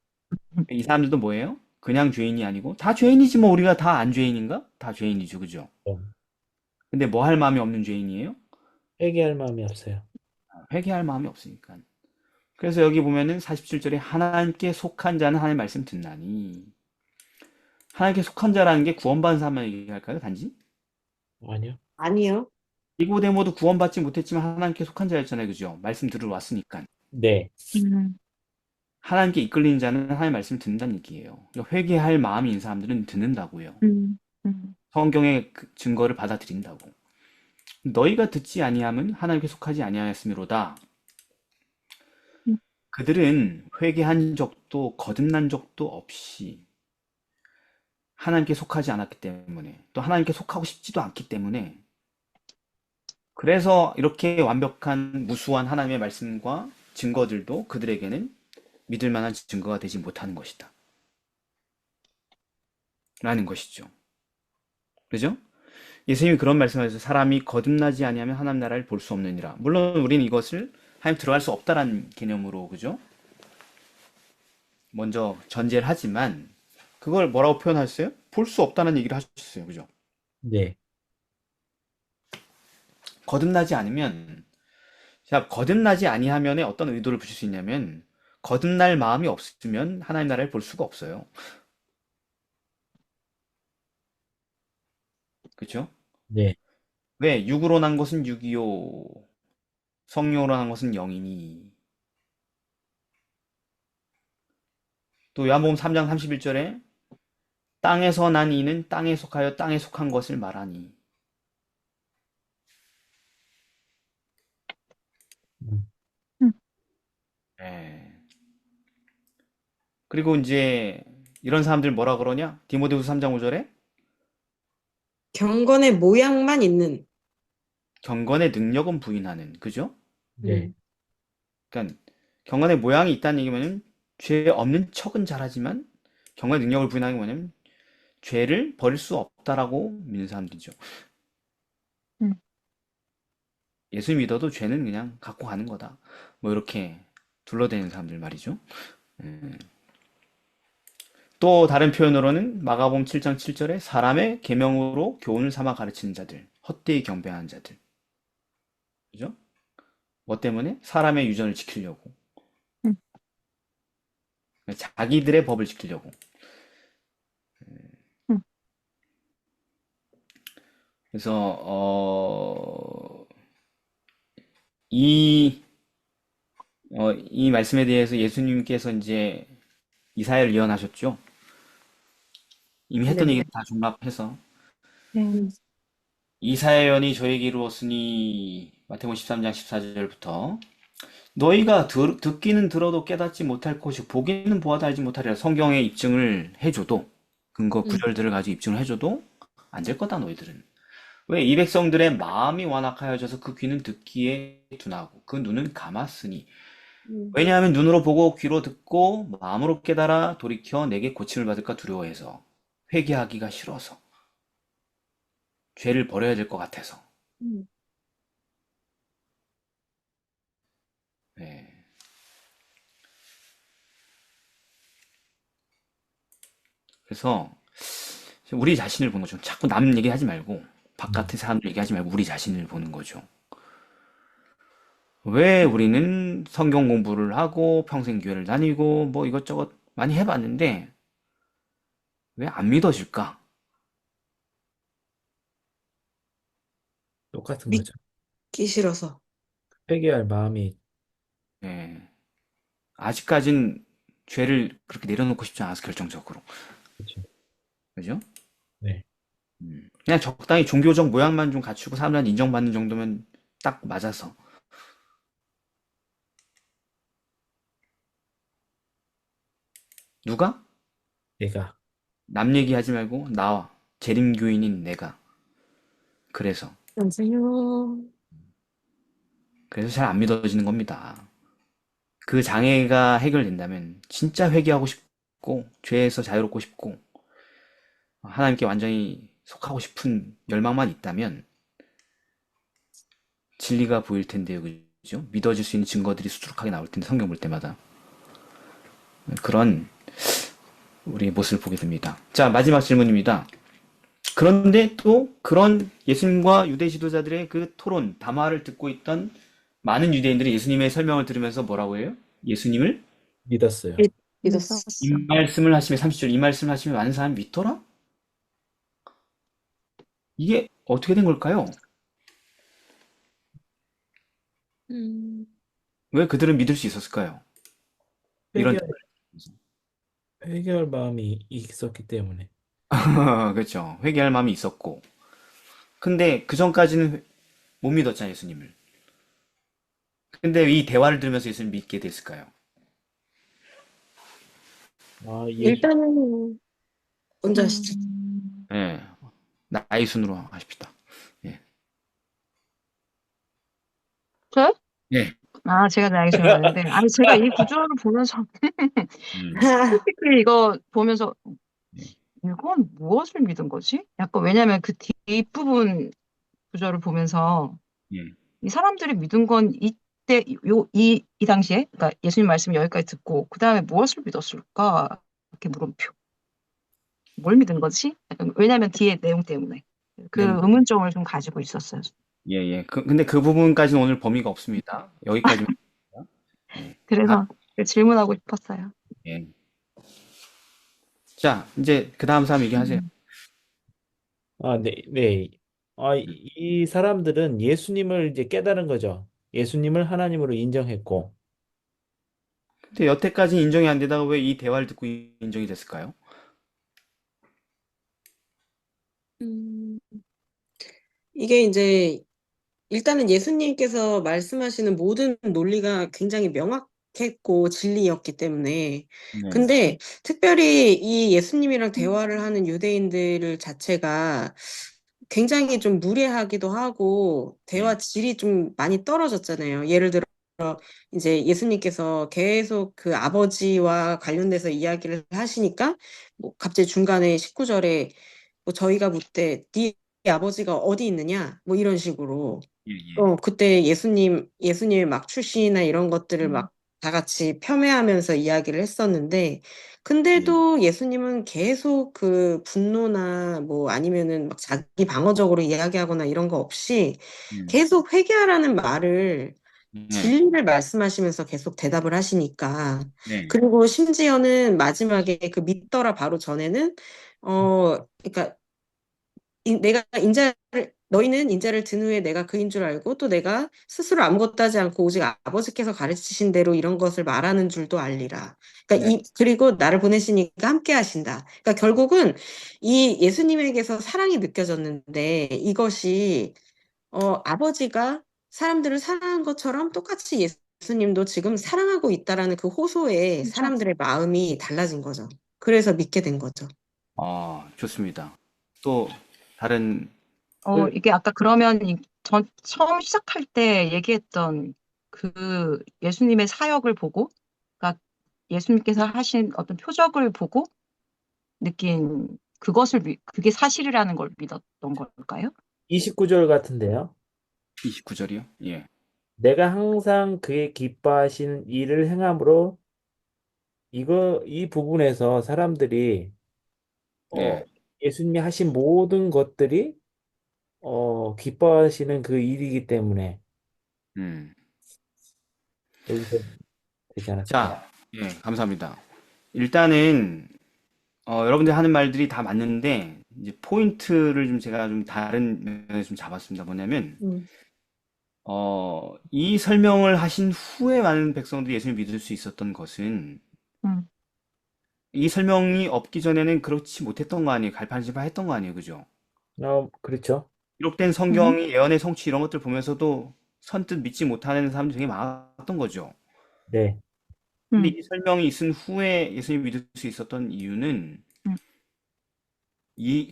이 사람들도 뭐예요? 그냥 죄인이 아니고 다 죄인이지 뭐 우리가 다 안 죄인인가? 다 죄인이죠, 그죠? 근데 뭐 할 마음이 없는 죄인이에요? 회개할 마음이 없어요. 회개할 마음이 없으니까. 그래서 여기 보면은 47절에 하나님께 속한 자는 하나님의 말씀 듣나니 하나님께 속한 자라는 게 구원받은 사람만 얘기할까요? 단지? 아니요. 아니요. 니고데모도 구원받지 못했지만 하나님께 속한 자였잖아요. 그죠? 말씀 들으러 왔으니까. 네. 음, 하나님께 이끌리는 자는 하나님의 말씀을 듣는다는 얘기예요. 그러니까 회개할 마음이 있는 사람들은 듣는다고요. 음, 음, 성경의 그 증거를 받아들인다고. 너희가 듣지 아니함은 하나님께 속하지 아니하였음이로다. 음, 그들은 회개한 적도 거듭난 적도 없이 하나님께 속하지 않았기 때문에 또 하나님께 속하고 싶지도 않기 때문에 그래서 이렇게 완벽한 무수한 하나님의 말씀과 증거들도 그들에게는 믿을 만한 증거가 되지 못하는 것이다. 라는 것이죠. 그죠? 예수님이 그런 말씀하셔서 사람이 거듭나지 아니하면 하나님 나라를 볼 수 없느니라. 물론 우리는 이것을 하나님 들어갈 수 없다라는 개념으로 그죠? 먼저 전제를 하지만 그걸 뭐라고 표현하셨어요? 볼 수 없다는 얘기를 하셨어요. 그죠? 네. 거듭나지 않으면 자, 거듭나지 아니하면에 어떤 의도를 붙일 수 있냐면 거듭날 마음이 없으면 하나님 나라를 볼 수가 없어요. 그렇죠? 네. 왜? 육으로 난 것은 육이요. 성령으로 난 것은 영이니. 또 요한복음 3장 31절에 땅에서 난 이는 땅에 속하여 땅에 속한 것을 말하니. 음. 음, 예. 그리고 이제 이런 사람들 뭐라 그러냐? 디모데후서 3장 5절에 경건의 모양만 있는. 경건의 능력은 부인하는. 그죠? 네. 그러니까 경건의 모양이 있다는 얘기면은 죄 없는 척은 잘하지만 경건의 능력을 부인하는 게 뭐냐면 죄를 버릴 수 없다라고 믿는 사람들이죠. 음, 예수 믿어도 죄는 그냥 갖고 가는 거다. 뭐 이렇게 둘러대는 사람들 말이죠. 음. 또 다른 표현으로는 마가복음 7장 7절에 사람의 계명으로 교훈을 삼아 가르치는 자들, 헛되이 경배하는 자들. 그죠? 뭐 때문에? 사람의 유전을 지키려고. 음, 자기들의 법을 지키려고. 음. 그래서 이 이 말씀에 대해서 예수님께서 이제 이사야를 예언하셨죠. 이미 했던 네네. 얘기 다 종합해서 네. 이사야 예언이 저에게 이루었으니 마태복음 13장 14절부터 너희가 듣기는 들어도 깨닫지 못할 것이고 보기는 보아도 알지 못하리라. 성경에 입증을 해줘도 근거 음. 구절들을 가지고 입증을 해줘도 안 될 거다 너희들은. 왜 이 백성들의 마음이 완악하여져서 그 귀는 듣기에 둔하고 그 눈은 감았으니 음. 왜냐하면 눈으로 보고 귀로 듣고 마음으로 깨달아 돌이켜 내게 고침을 받을까 두려워해서 회개하기가 싫어서 죄를 버려야 될 것 같아서. 음. 네. 그래서 우리 자신을 보는 거죠. 자꾸 남 얘기하지 말고 바깥의 사람들 얘기하지 말고 우리 자신을 보는 거죠. 왜 우리는 성경 공부를 하고 평생 교회를 다니고 뭐 이것저것 많이 해봤는데 왜 안 믿어질까? 똑같은 거죠. 믿기 싫어서. 회개할 마음이 예. 아직까진 죄를 그렇게 내려놓고 싶지 않아서 결정적으로. 그렇죠. 그죠? 네. 그냥 적당히 종교적 모양만 좀 갖추고 사람들한테 인정받는 정도면 딱 맞아서. 누가? 내가 남 얘기하지 말고 나와. 재림교인인 내가. 그래서. 안녕하세요. 그래서 잘 안 믿어지는 겁니다. 그 장애가 해결된다면 진짜 회개하고 싶고 죄에서 자유롭고 싶고 하나님께 완전히 속하고 싶은 열망만 있다면 진리가 보일 텐데요. 그죠? 믿어질 수 있는 증거들이 수두룩하게 나올 텐데 성경 볼 때마다 그런 우리의 모습을 보게 됩니다. 자, 마지막 질문입니다. 그런데 또 그런 예수님과 유대 지도자들의 그 토론, 담화를 듣고 있던 많은 유대인들이 예수님의 설명을 들으면서 뭐라고 해요? 예수님을 믿었어요. 믿었어. 이 말씀을 하시며 30절 이 말씀을 하시며 많은 사람이 믿더라? 이게 어떻게 된 걸까요? 음. 왜 그들은 믿을 수 있었을까요? 이런 회개할, 회개할 마음이 있었기 때문에. 그렇죠. 회개할 마음이 있었고 근데 그 전까지는 못 믿었잖아요, 예수님을. 근데 이 대화를 들으면서 예수님 믿게 됐을까요? 아, 일단은 먼저 하시죠. 예. 나이 순으로 하십시다. 예. 저요? 예. 아, 제가 알겠습니다. 맞는데, 아니, 제가 이 구조를 보면서, 음. 솔직히 이거 보면서, 예. 이건 무엇을 믿은 거지? 약간, 왜냐면 그 뒷부분 구조를 보면서, 예. 이 사람들이 믿은 건 이때, 이 당시에, 그러니까 예수님 말씀 여기까지 듣고, 그 다음에 무엇을 믿었을까? 이렇게 물음표. 뭘 믿은 거지? 약간 왜냐면 뒤에 내용 때문에. 그 네. 의문점을 좀 가지고 있었어요. 예, 예. 근데 그 부분까지는 오늘 범위가 없습니다. 여기까지만. 예. 아, 그래서 질문하고 싶었어요. 예. 자, 이제 그 다음 사람 얘기하세요. 네, 네. 이 사람들은 예수님을 이제 깨달은 거죠. 예수님을 하나님으로 인정했고, 근데 여태까지 인정이 안 되다가 왜 이 대화를 듣고 인정이 됐을까요? 음, 이게 이제 일단은 예수님께서 말씀하시는 모든 논리가 굉장히 명확했고 진리였기 때문에. 네. 근데 특별히 이 예수님이랑 대화를 하는 유대인들 자체가 굉장히 좀 무례하기도 하고 예. 대화 질이 좀 많이 떨어졌잖아요. 예를 들어 이제 예수님께서 계속 그 아버지와 관련돼서 이야기를 하시니까 뭐 갑자기 중간에 19절에 뭐 저희가 묻되 네 아버지가 어디 있느냐 뭐 이런 식으로 예, 예. 그때 예수님의 막 출신이나 이런 것들을 막 다 같이 폄훼하면서 이야기를 했었는데, 예. 근데도 예수님은 계속 그 분노나 뭐 아니면은 막 자기 방어적으로 이야기하거나 이런 거 없이 음. 계속 회개하라는 말을 네. 진리를 말씀하시면서 계속 대답을 하시니까. 네. 그리고 심지어는 마지막에 그 믿더라 바로 전에는 그러니까 내가 너희는 인자를 든 후에 내가 그인 줄 알고 또 내가 스스로 아무것도 하지 않고 오직 아버지께서 가르치신 대로 이런 것을 말하는 줄도 알리라. 그러니까 네. 그리고 나를 보내시니까 함께 하신다. 그러니까 결국은 이 예수님에게서 사랑이 느껴졌는데 이것이 아버지가 사람들을 사랑한 것처럼 똑같이 예수님도 지금 사랑하고 있다라는 그 호소에 진짜? 사람들의 마음이 달라진 거죠. 그래서 믿게 된 거죠. 좋습니다. 또 다른 그, 이게 아까 그러면 전 처음 시작할 때 얘기했던 그 예수님의 사역을 보고, 그러니까 예수님께서 하신 어떤 표적을 보고 느낀 그게 사실이라는 걸 믿었던 걸까요? 29절 같은데요. 29절이요? 예. 내가 항상 그의 기뻐하시는 일을 행함으로 이 부분에서 사람들이 어, 네. 예수님이 하신 모든 것들이 기뻐하시는 그 일이기 때문에 음. 여기서 되지 않았을까요? 자, 예, 감사합니다. 일단은 여러분들 하는 말들이 다 맞는데 이제 포인트를 좀 제가 좀 다른 면에서 좀 잡았습니다. 뭐냐면 음, 이 설명을 하신 후에 많은 백성들이 예수님을 믿을 수 있었던 것은 음, 이 설명이 없기 전에는 그렇지 못했던 거 아니에요. 갈팡질팡했던 거 아니에요. 그죠? 그렇죠. 기록된 음, 성경이 예언의 성취 이런 것들 보면서도 선뜻 믿지 못하는 사람들이 되게 많았던 거죠. 네. 근데 음, 이 설명이 있은 후에 예수님 믿을 수 있었던 이유는 음,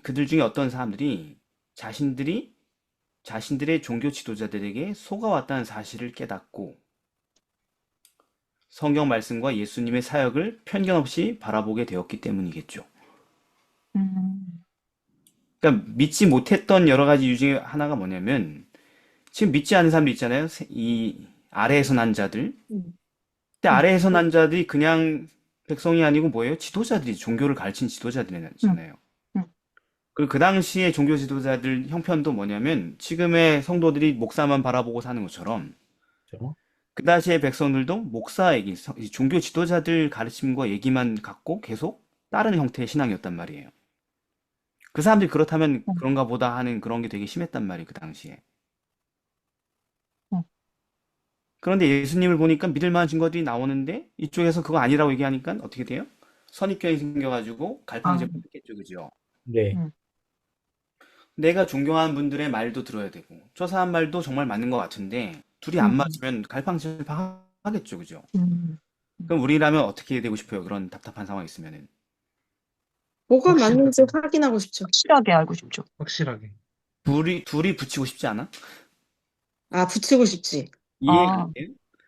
그들 중에 어떤 사람들이 자신들이 자신들의 종교 지도자들에게 속아왔다는 사실을 깨닫고 성경 말씀과 예수님의 사역을 편견 없이 바라보게 되었기 때문이겠죠. 음, 그러니까 믿지 못했던 여러 가지 이유 중에 하나가 뭐냐면 지금 믿지 않는 사람들 있잖아요. 이 아래에서 난 자들. 음, 근데 음, 아래에서 난 자들이 그냥 백성이 아니고 뭐예요? 지도자들이 종교를 가르친 음, 지도자들이잖아요. 음, 그리고 그 당시에 종교 지도자들 형편도 뭐냐면 지금의 성도들이 목사만 바라보고 사는 것처럼 그렇죠. 그 당시의 백성들도 목사 얘기, 이 종교 지도자들 가르침과 얘기만 갖고 계속 따르는 형태의 신앙이었단 말이에요. 그 사람들이 그렇다면 음, 그런가 보다 하는 그런 게 되게 심했단 말이에요, 그 당시에. 음, 그런데 예수님을 보니까 믿을 만한 증거들이 나오는데 이쪽에서 그거 아니라고 얘기하니까 어떻게 돼요? 선입견이 생겨가지고 아, 갈팡질팡했겠죠, 그죠? 네. 음, 내가 존경하는 분들의 말도 들어야 되고 저 사람 말도 정말 맞는 것 같은데 둘이 안 음, 맞으면 갈팡질팡하겠죠, 그죠? 음, 음. 그럼 우리라면 어떻게 되고 싶어요? 그런 답답한 상황이 있으면은. 뭐가 확실하게, 맞는지 확인하고 싶죠. 확실하게 알고 싶죠. 확실하게. 둘이 붙이고 싶지 않아? 아, 붙이고 싶지. 이해가 안 아, 돼요?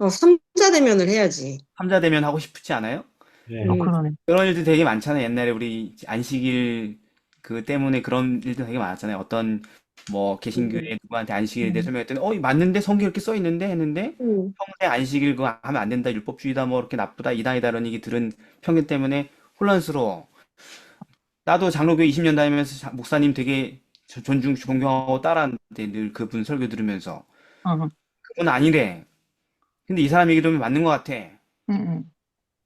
삼자 대면을 해야지. 삼자 대면 하고 싶지 않아요? 네. 그러네. 그런 일들 되게 많잖아요. 옛날에 우리 안식일 그 때문에 그런 일들 되게 많았잖아요. 어떤 뭐 음, 개신교에 누구한테 안식일에 대해 음, 설명했더니 이거 맞는데 성경에 이렇게 써 있는데 했는데 음, 평소에 안식일 그거 하면 안 된다 율법주의다 뭐 이렇게 나쁘다 이당이다 이런 얘기 들은 편견 때문에 혼란스러워. 나도 장로교회 20년 다니면서 목사님 되게 존경하고 따라하는데 늘 그분 설교 들으면서 어, 그건 아니래. 근데 이 사람 얘기 들으면 맞는 것 같아. 음, 음.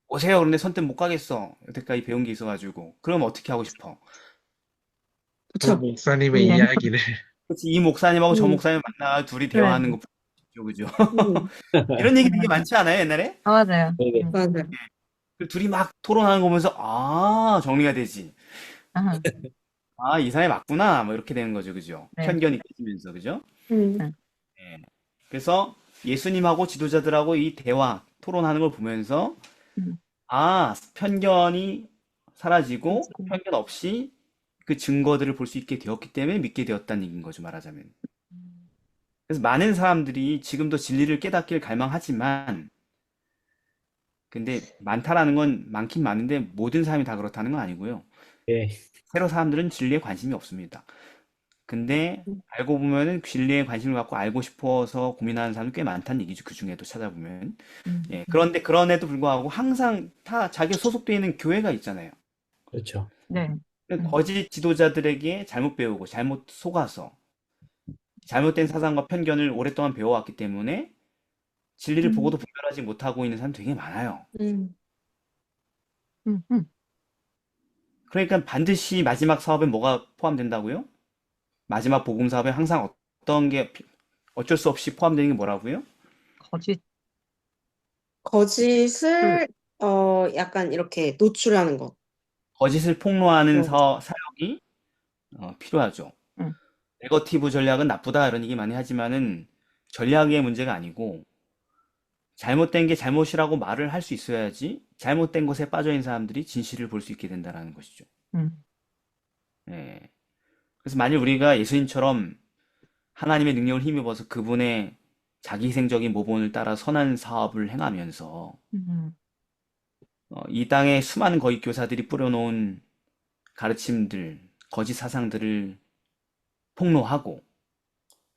오세요. 그런데 선뜻 못 가겠어. 여태까지 배운 게 있어가지고. 그럼 어떻게 하고 싶어? 그 그쵸. 목사님의 이해는, 이야기를 그치, 이 목사님하고 저 음, 목사님 만나 둘이 그래. 대화하는 거. 있죠, 그죠? 음, 이런 얘기 되게 많지 않아요, 옛날에? 맞아요. 네네. 맞아. 그 둘이 막 토론하는 거 보면서, 아, 정리가 되지. 아하, 아, 이 사람이 맞구나. 뭐 이렇게 되는 거죠, 그죠? 네. 편견이 깨지면서, 그죠? 음, 예. 그래서 예수님하고 지도자들하고 이 대화, 토론하는 걸 보면서, 음, 아, 편견이 사라지고, 맞아요. 편견 없이 그 증거들을 볼 수 있게 되었기 때문에 믿게 되었다는 얘기인 거죠, 말하자면. 그래서 많은 사람들이 지금도 진리를 깨닫길 갈망하지만, 근데 많다라는 건 많긴 많은데 모든 사람이 다 그렇다는 건 아니고요. 예, 새로 사람들은 진리에 관심이 없습니다. 근데 알고 보면은 진리에 관심을 갖고 알고 싶어서 고민하는 사람이 꽤 많다는 얘기죠. 그 중에도 찾아보면. 예. 그런데 그런에도 불구하고 항상 다 자기가 소속되어 있는 교회가 있잖아요. 그렇죠. 네. 거짓 지도자들에게 잘못 배우고 잘못 속아서 잘못된 사상과 편견을 오랫동안 배워왔기 때문에 진리를 음, 보고도 분별하지 못하고 있는 사람 되게 많아요. 음, 음, 음. 그러니까 반드시 마지막 사업에 뭐가 포함된다고요? 마지막 복음 사업에 항상 어떤 게 어쩔 수 없이 포함되는 게 뭐라고요? 거짓. 거짓을, 약간 이렇게 노출하는 것. 거짓을 폭로하는 그런 거. 사역이 필요하죠. 음, 네거티브 전략은 나쁘다 이런 얘기 많이 하지만은 전략의 문제가 아니고 잘못된 게 잘못이라고 말을 할 수 있어야지 잘못된 것에 빠져 있는 사람들이 진실을 볼 수 있게 된다는 것이죠. 음, 예. 그래서 만일 우리가 예수님처럼 하나님의 능력을 힘입어서 그분의 자기희생적인 모본을 따라 선한 사업을 행하면서 음, 이 땅에 수많은 거짓 교사들이 뿌려놓은 가르침들, 거짓 사상들을 폭로하고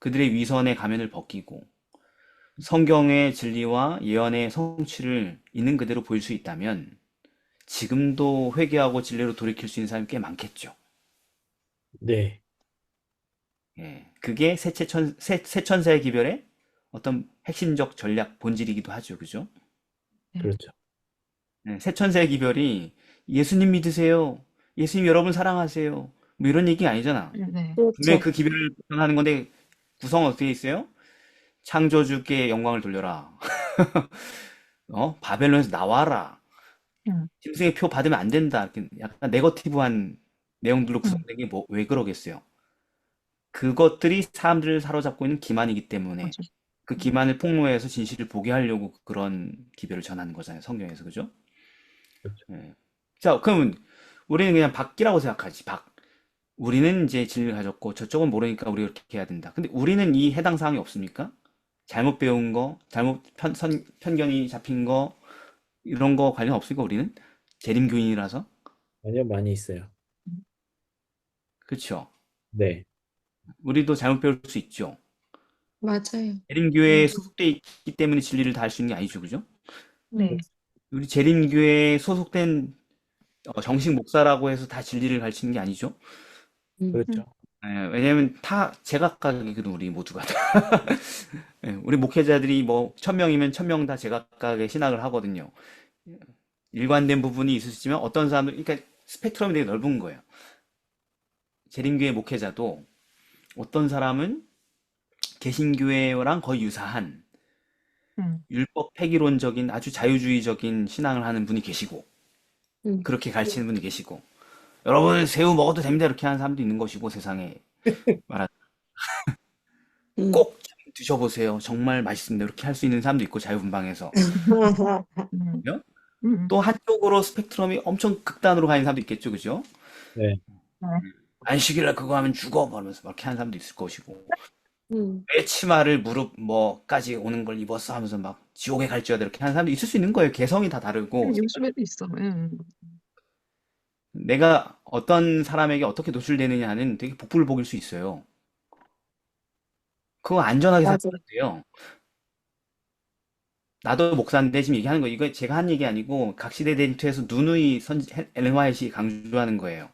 그들의 위선의 가면을 벗기고 성경의 진리와 예언의 성취를 있는 그대로 보일 수 있다면 지금도 회개하고 진리로 돌이킬 수 있는 사람이 꽤 많겠죠. 네, 예, 그게 새 천사의 기별의 어떤 핵심적 전략 본질이기도 하죠. 그죠? 네. 그렇죠. 예, 새 천사의 기별이 예수님 믿으세요. 예수님 여러분 사랑하세요. 뭐 이런 얘기 아니잖아. 네. 분명히 그렇죠. 그 기별을 하는 건데 구성은 어떻게 있어요? 창조주께 영광을 돌려라. 바벨론에서 나와라. 음, 짐승의 표 받으면 안 된다. 이렇게 약간 네거티브한 내용들로 음, 구성된 게 뭐, 왜 그러겠어요? 그것들이 사람들을 사로잡고 있는 기만이기 때문에 거짓. 그 기만을 폭로해서 진실을 보게 하려고 그런 기별을 전하는 거잖아요. 성경에서. 그죠? 그렇죠. 예. 자, 그러면 우리는 그냥 밖이라고 생각하지. 밖. 우리는 이제 진리를 가졌고 저쪽은 모르니까 우리가 그렇게 해야 된다. 근데 우리는 이 해당 사항이 없습니까? 잘못 배운 거, 잘못 편견이 잡힌 거, 이런 거 관련 없으니까 우리는 재림교인이라서. 아니요, 많이 있어요. 그렇죠. 네, 우리도 잘못 배울 수 있죠. 맞아요. 재림교회에 맞아요. 소속돼 있기 때문에 진리를 다 할 수 있는 게 아니죠. 그죠? 네. 우리 재림교회에 소속된 정식 목사라고 해서 다 진리를 가르치는 게 아니죠. 음, 그렇죠. 예, 왜냐면 다 제각각이거든, 우리 모두가. 예, 우리 목회자들이 뭐 1000명이면 1000명 다 제각각의 신학을 하거든요. 일관된 부분이 있을 수 있지만 어떤 사람들, 그러니까 스펙트럼이 되게 넓은 거예요. 재림교회 목회자도 어떤 사람은 개신교회랑 거의 유사한 음, 율법 폐기론적인 아주 자유주의적인 신앙을 하는 분이 계시고 음, 그렇게 가르치는 분이 계시고 여러분 새우 먹어도 됩니다 이렇게 하는 사람도 있는 것이고 세상에 말하 음. 꼭 드셔보세요 정말 맛있습니다 이렇게 할 수 있는 사람도 있고 자유분방해서 음, 그죠? 음, 또 한쪽으로 스펙트럼이 엄청 극단으로 가는 사람도 있겠죠 그죠? 네, 네. 안식일날 그거 하면 죽어 뭐 이러면서 막 이렇게 하는 사람도 있을 것이고 음, 왜 치마를 무릎 뭐까지 오는 걸 입었어 하면서 막 지옥에 갈지어다 이렇게 하는 사람도 있을 수 있는 거예요 개성이 다 다르고 요즘에도 있어. 내가 어떤 사람에게 어떻게 노출되느냐는 되게 복불복일 수 있어요. 그거 안전하게 맞아. 생각해야 돼요. 나도 목사인데 지금 얘기하는 거 이거 제가 한 얘기 아니고 각시대 덴트에서 누누이 엘렌 화이트이 강조하는 거예요.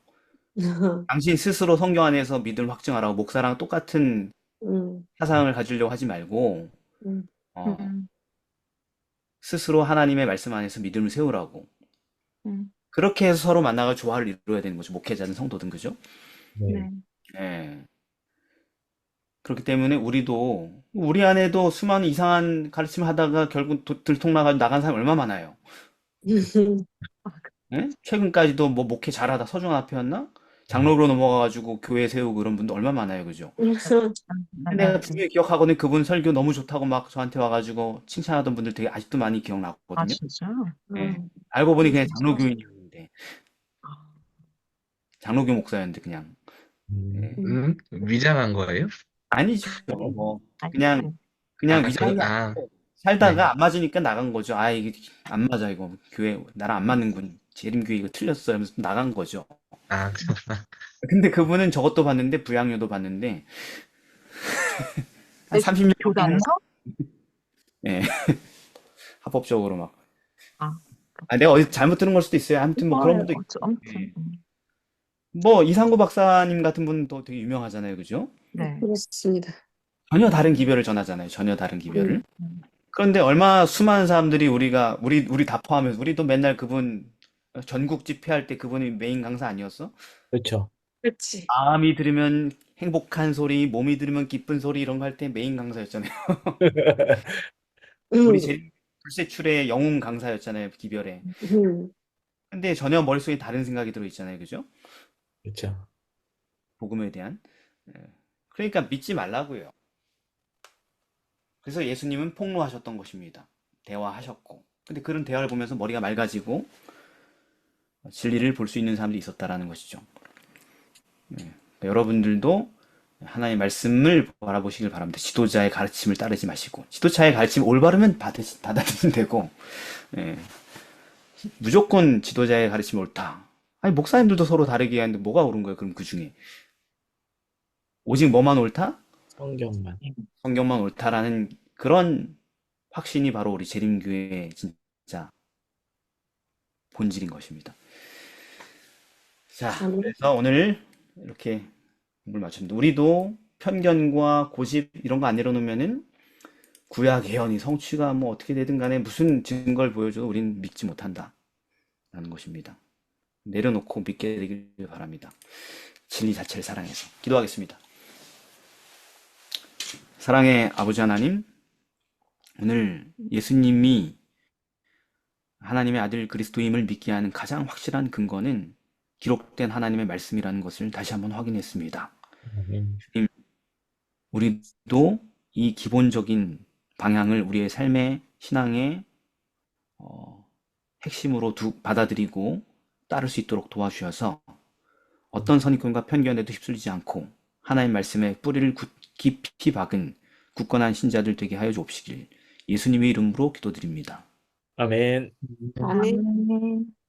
당신 스스로 성경 안에서 믿음을 확증하라고 목사랑 똑같은 음, 사상을 가지려고 하지 말고 음, 어, 음, 스스로 하나님의 말씀 안에서 믿음을 세우라고. 음, 그렇게 해서 서로 만나가 조화를 이루어야 되는 거죠. 목회자든 성도든 그죠? 네, 네. 예. 그렇기 때문에 우리 안에도 수많은 이상한 가르침 하다가 결국 들통나가지고 나간 사람 얼마 많아요. 예? 최근까지도 뭐 목회 잘하다 서중 앞이었나? 장로로 넘어가가지고 교회 세우고 그런 분도 얼마 많아요, 그죠? 내가 분명히 기억하거든. 그분 설교 너무 좋다고 막 저한테 와가지고 칭찬하던 분들 되게 아직도 많이 아, 기억나거든요. 진짜? 예. 알고 보니 그냥 진짜? 장로교인이었는데, 장로교 목사였는데 그냥. 예. 위장한 거예요? 아니죠. 뭐 그냥 아니, 위장한 게 아, 아니고 네. 살다가 안 맞으니까 나간 거죠. 아, 이게 안 맞아, 이거 교회 나랑 안 맞는군. 재림교회 이거 틀렸어. 하면서 나간 거죠. 아, 그렇구나. 근데 그분은 저것도 봤는데 부양료도 받는데 한 30년 교단에서? 예. 합법적으로 막. 아, 아, 내가 어디 잘못 들은 걸 수도 있어요. 아무튼 뭐 그런 분도 있고. 아무튼, 예. 뭐 이상구 박사님 같은 분도 되게 유명하잖아요. 그죠? 네. 그렇습니다. 전혀 다른 기별을 전하잖아요. 전혀 다른 기별을. 음. 그런데 얼마나 수많은 사람들이 우리 다 포함해서 우리도 맨날 그분 전국 집회할 때 그분이 메인 강사 아니었어? 그렇죠. 그렇지. 마음이 들으면 행복한 소리, 몸이 들으면 기쁜 소리 이런 거 할 때 메인 강사였잖아요. 우리 제일 불세출의 영웅 강사였잖아요. 기별에. 근데 전혀 머릿속에 다른 생각이 들어 있잖아요. 그죠? 그렇죠. 복음에 대한. 예. 그러니까 믿지 말라고요. 그래서 예수님은 폭로하셨던 것입니다. 대화하셨고. 근데 그런 대화를 보면서 머리가 맑아지고 진리를 볼 수 있는 사람들이 있었다라는 것이죠. 예. 여러분들도 하나님의 말씀을 바라보시길 바랍니다. 지도자의 가르침을 따르지 마시고 지도자의 가르침 올바르면 받아들이면 되고 예. 무조건 지도자의 가르침이 옳다. 아니 목사님들도 서로 다르게 하는데 뭐가 옳은 거예요? 그럼 그 중에 오직 뭐만 옳다? 성경만. 성경만 옳다라는 그런 확신이 바로 우리 재림교회의 진짜 본질인 것입니다. 자, 그래서 오늘 이렇게 공부를 마쳤는데 우리도 편견과 고집 이런 거 안 내려놓으면은 구약 예언이 성취가 뭐 어떻게 되든 간에 무슨 증거를 보여줘도 우리는 믿지 못한다 라는 것입니다. 내려놓고 믿게 되길 바랍니다. 진리 자체를 사랑해서 기도하겠습니다. 사랑의 아버지 하나님, 오늘 예수님이 하나님의 아들 그리스도임을 믿게 하는 가장 확실한 근거는 기록된 하나님의 말씀이라는 것을 다시 한번 확인했습니다. 주님, 우리도 이 기본적인 방향을 우리의 삶의 신앙의 핵심으로 받아들이고 따를 수 있도록 도와주셔서 어떤 선입견과 편견에도 휩쓸리지 않고 하나님의 말씀에 뿌리를 깊이 박은 굳건한 신자들 되게 하여 주옵시길 예수님의 이름으로 기도드립니다. 아멘. 아멘. 아멘.